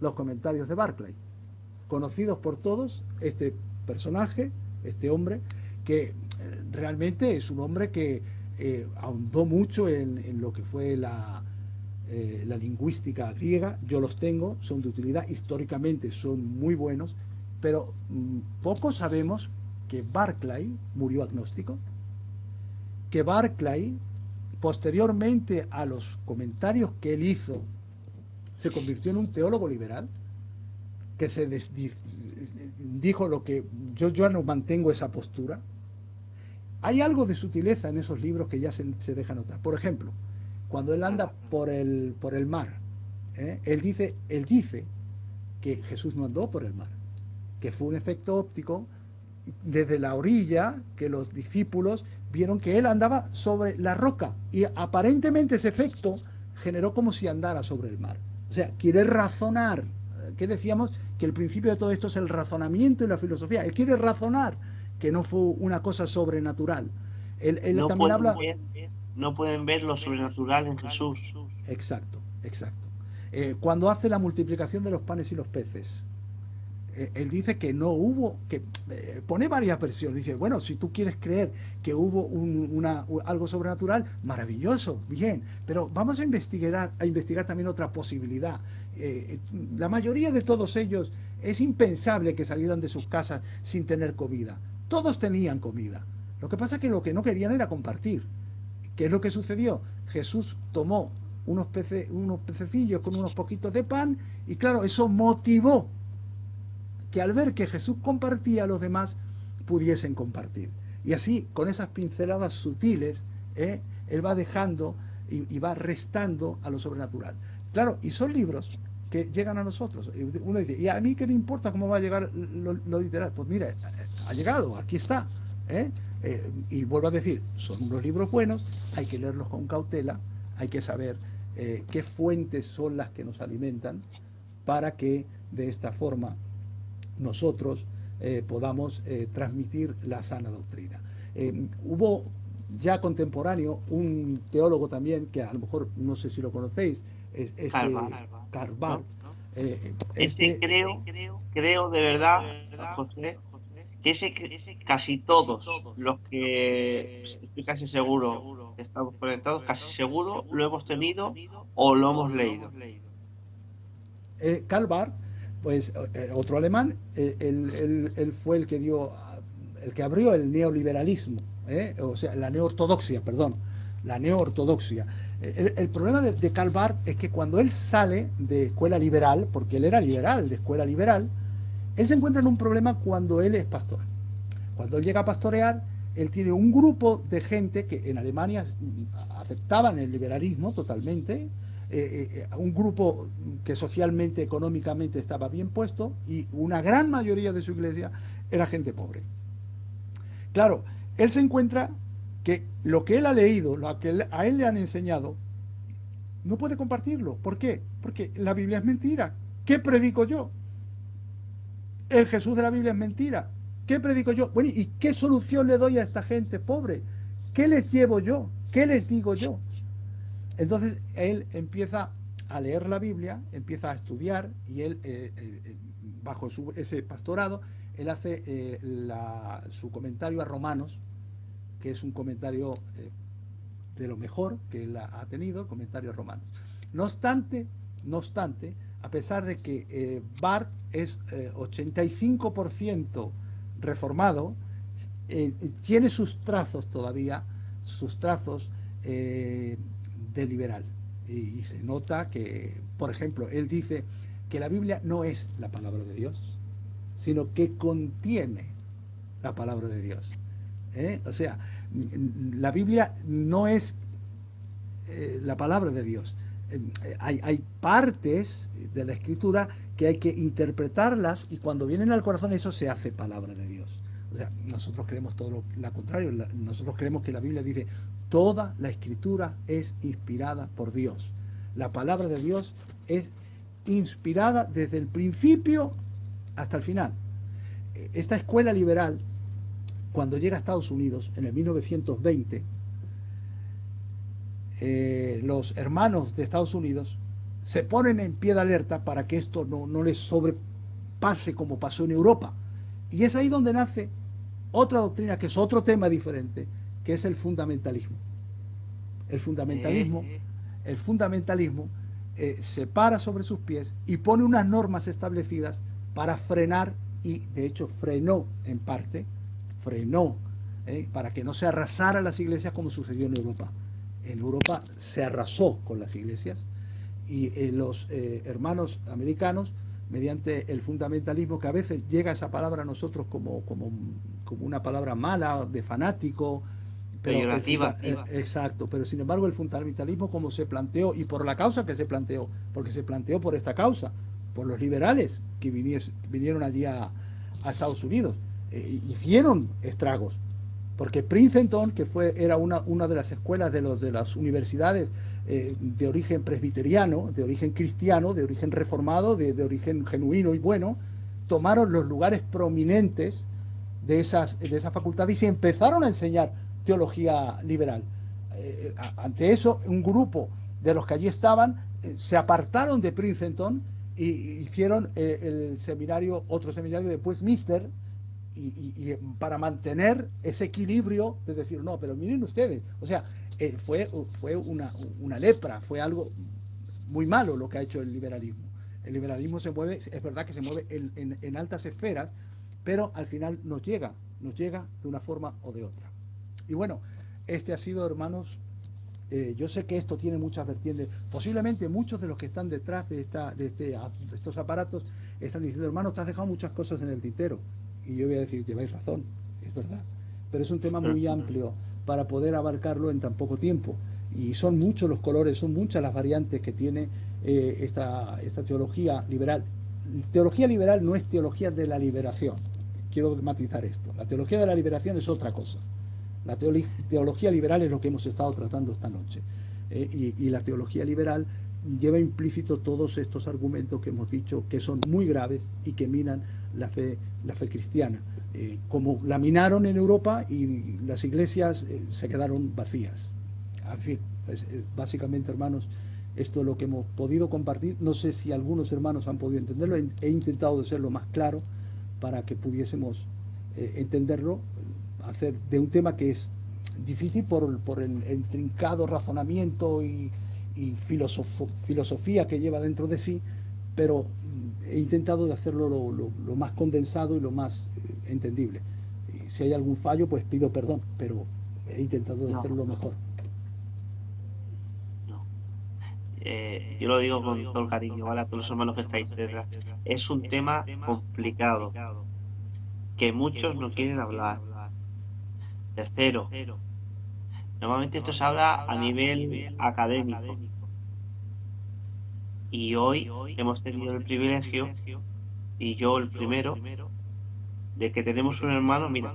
Los comentarios de Barclay. Conocidos por todos, este personaje, este hombre, que realmente es un hombre que ahondó mucho en lo que fue la lingüística griega. Yo los tengo, son de utilidad, históricamente son muy buenos, pero pocos sabemos que Barclay murió agnóstico, que Barclay, posteriormente a los comentarios que él hizo, se convirtió en un teólogo liberal, que se dijo lo que yo ya no mantengo esa postura. Hay algo de sutileza en esos libros que ya se deja notar. Por ejemplo, cuando él anda por el mar, él dice que Jesús no andó por el mar, que fue un efecto óptico desde la orilla, que los discípulos vieron que él andaba sobre la roca y aparentemente ese efecto generó como si andara sobre el mar. O sea, quiere razonar. ¿Qué decíamos? Que el principio de todo esto es el razonamiento y la filosofía. Él quiere razonar que no fue una cosa sobrenatural. Él no también habla... no pueden ver lo sobrenatural en Jesús. Exacto. Cuando hace la multiplicación de los panes y los peces, él dice que no hubo, que pone varias versiones. Dice, bueno, si tú quieres creer que hubo algo sobrenatural, maravilloso, bien, pero vamos a investigar también otra posibilidad. La mayoría de todos ellos es impensable que salieran de sus casas sin tener comida. Todos tenían comida. Lo que pasa es que lo que no querían era compartir. ¿Qué es lo que sucedió? Jesús tomó unos pececillos con unos poquitos de pan y claro, eso motivó que al ver que Jesús compartía, a los demás pudiesen compartir. Y así, con esas pinceladas sutiles, él va dejando y va restando a lo sobrenatural. Claro, y son libros que llegan a nosotros. Uno dice, ¿y a mí qué me importa cómo va a llegar lo literal? Pues mira, ha llegado, aquí está. Y vuelvo a decir, son unos libros buenos, hay que leerlos con cautela, hay que saber qué fuentes son las que nos alimentan para que de esta forma nosotros podamos transmitir la sana doctrina. Hubo ya contemporáneo un teólogo también, que a lo mejor no sé si lo conocéis, Karl Barth. Creo de verdad, José, que ese casi todos los que estoy casi seguro que estamos conectados, casi seguro lo hemos tenido o lo hemos leído. Karl Barth, pues otro alemán, él fue el que abrió el neoliberalismo, o sea, la neoortodoxia. El problema de Karl Barth es que cuando él sale de escuela liberal, porque él era liberal, de escuela liberal, él se encuentra en un problema cuando él es pastor. Cuando él llega a pastorear, él tiene un grupo de gente que en Alemania aceptaban el liberalismo totalmente, un grupo que socialmente, económicamente estaba bien puesto, y una gran mayoría de su iglesia era gente pobre. Claro, él se encuentra que lo que él ha leído, lo que a él le han enseñado, no puede compartirlo. ¿Por qué? Porque la Biblia es mentira. ¿Qué predico yo? El Jesús de la Biblia es mentira. ¿Qué predico yo? Bueno, ¿y qué solución le doy a esta gente pobre? ¿Qué les llevo yo? ¿Qué les digo yo? Entonces él empieza a leer la Biblia, empieza a estudiar, y él, bajo ese pastorado, él hace su comentario a Romanos, que es un comentario de lo mejor que él ha tenido, el comentario a Romanos. No obstante, a pesar de que Barth es 85% reformado, tiene sus trazos todavía, sus trazos de liberal. Y se nota que, por ejemplo, él dice que la Biblia no es la palabra de Dios, sino que contiene la palabra de Dios. O sea, la Biblia no es la palabra de Dios. Hay partes de la escritura que hay que interpretarlas, y cuando vienen al corazón eso se hace palabra de Dios. O sea, nosotros creemos todo lo contrario. Nosotros creemos que la Biblia dice toda la escritura es inspirada por Dios. La palabra de Dios es inspirada desde el principio hasta el final. Esta escuela liberal, cuando llega a Estados Unidos en el 1920, los hermanos de Estados Unidos se ponen en pie de alerta para que esto no les sobrepase como pasó en Europa. Y es ahí donde nace otra doctrina, que es otro tema diferente, que es el fundamentalismo. El fundamentalismo, se para sobre sus pies y pone unas normas establecidas para frenar, y de hecho frenó en parte, para que no se arrasaran las iglesias como sucedió en Europa. En Europa se arrasó con las iglesias, y los hermanos americanos, mediante el fundamentalismo, que a veces llega esa palabra a nosotros como una palabra mala, de fanático, pero exacto, pero sin embargo el fundamentalismo, como se planteó, y por la causa que se planteó, porque se planteó por esta causa, por los liberales que vinieron allí a Estados Unidos, hicieron estragos, porque Princeton, que era una de las escuelas de las universidades de origen presbiteriano, de origen cristiano, de origen reformado, de origen genuino y bueno, tomaron los lugares prominentes de esas facultades y se empezaron a enseñar teología liberal. Ante eso, un grupo de los que allí estaban se apartaron de Princeton y hicieron otro seminario de Westminster, y para mantener ese equilibrio de decir, no, pero miren ustedes, o sea, fue una lepra, fue algo muy malo lo que ha hecho el liberalismo. El liberalismo se mueve, es verdad que se mueve en altas esferas, pero al final nos llega de una forma o de otra. Y bueno, este ha sido, hermanos, yo sé que esto tiene muchas vertientes. Posiblemente muchos de los que están detrás de estos aparatos están diciendo, hermano, te has dejado muchas cosas en el tintero. Y yo voy a decir, lleváis razón, es verdad. Pero es un tema muy amplio para poder abarcarlo en tan poco tiempo. Y son muchos los colores, son muchas las variantes que tiene esta teología liberal. Teología liberal no es teología de la liberación. Quiero matizar esto. La teología de la liberación es otra cosa. La teología liberal es lo que hemos estado tratando esta noche. Y la teología liberal lleva implícito todos estos argumentos que hemos dicho, que son muy graves y que minan la fe cristiana. Como la minaron en Europa, y las iglesias se quedaron vacías. En fin, básicamente, hermanos, esto es lo que hemos podido compartir. No sé si algunos hermanos han podido entenderlo. He intentado de ser lo más claro para que pudiésemos entenderlo, hacer de un tema que es difícil por el intrincado razonamiento y filosofía que lleva dentro de sí, pero he intentado de hacerlo lo más condensado y lo más entendible. Y si hay algún fallo, pues pido perdón, pero he intentado de hacerlo mejor. Yo lo digo con todo el cariño, ¿vale? A todos los hermanos que estáis detrás. Es un tema complicado, que muchos no quieren hablar. Tercero, normalmente esto se habla a nivel académico. Y hoy hemos tenido el privilegio, y yo el primero, de que tenemos un hermano, mira,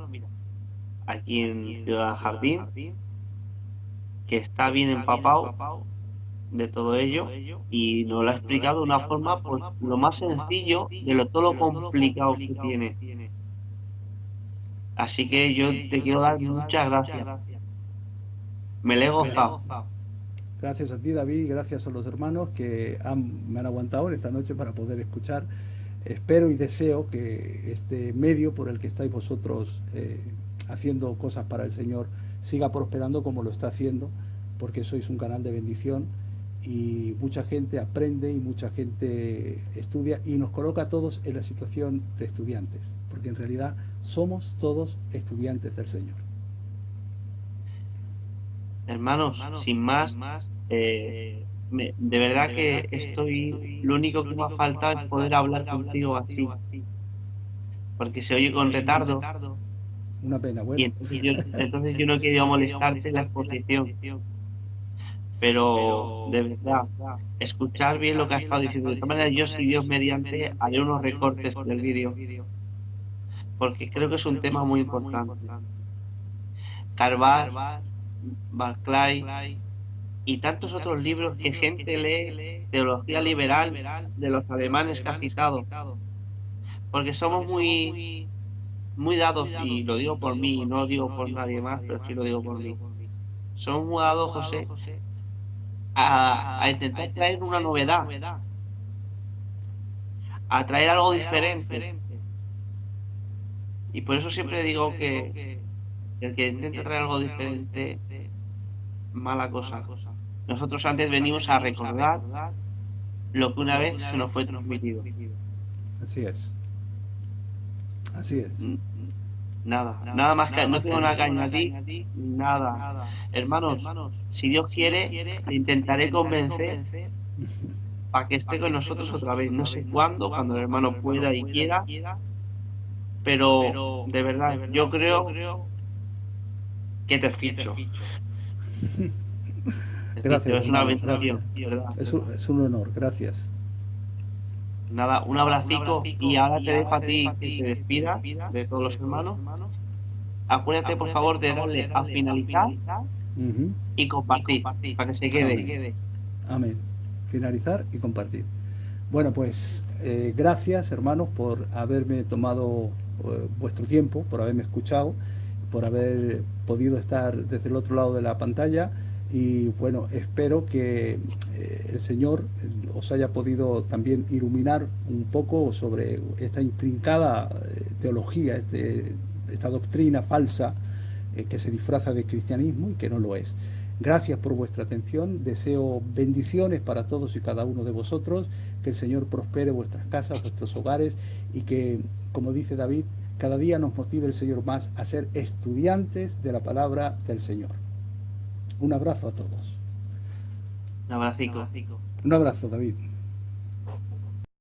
aquí en Ciudad Jardín, que está bien empapado de todo ello y nos lo ha explicado de una forma, pues, lo más sencillo de todo lo complicado que tiene. Así que yo te quiero dar muchas gracias. Me lo he gozado. Gracias a ti, David, y gracias a los hermanos que me han aguantado en esta noche para poder escuchar. Espero y deseo que este medio por el que estáis vosotros haciendo cosas para el Señor siga prosperando como lo está haciendo, porque sois un canal de bendición y mucha gente aprende y mucha gente estudia y nos coloca a todos en la situación de estudiantes, porque en realidad somos todos estudiantes del Señor. Hermanos, sin más, de verdad que lo único que me ha faltado es poder hablar contigo así, porque se oye con retardo Una pena, y bueno. entonces yo no quería molestarte en la exposición, pero de verdad, escuchar bien lo que has estado diciendo. De todas maneras, yo, si Dios mediante, haré unos recortes del vídeo, porque creo que es un tema muy importante. Carvar, Barclay y tantos otros libros que gente lee, teología liberal de los alemanes que ha citado, porque somos muy dados, y lo digo por mí, no lo digo por nadie más, pero sí lo digo por mí. Somos muy dados, José, a intentar traer una novedad, a traer algo diferente. Y por eso siempre digo que el que intenta traer algo diferente, mala cosa. Nosotros antes venimos a recordar lo que una vez se nos fue transmitido. Así es. Así es. Nada más que, no tengo nada que añadir, nada. Hermanos, si Dios quiere, le intentaré convencer para que esté con nosotros otra vez. No sé cuándo, cuando el hermano pueda y quiera, pero de verdad, yo creo que te ficho. Gracias, Es una hermano, gracias. bendición, de verdad. Es un honor, gracias. Nada, un abracico, y ahora te dejo a ti que te despidas de todos los hermanos. Acuérdate, por favor, de darle a finalizar y compartir para que se quede. Amén. Amén. Finalizar y compartir. Bueno, pues gracias, hermanos, por haberme tomado vuestro tiempo, por haberme escuchado, por haber podido estar desde el otro lado de la pantalla. Y bueno, espero que el Señor os haya podido también iluminar un poco sobre esta intrincada teología, esta doctrina falsa que se disfraza de cristianismo y que no lo es. Gracias por vuestra atención, deseo bendiciones para todos y cada uno de vosotros, que el Señor prospere vuestras casas, vuestros hogares, y que, como dice David, cada día nos motive el Señor más a ser estudiantes de la palabra del Señor. Un abrazo a todos. Un abracico. Un abrazo, David.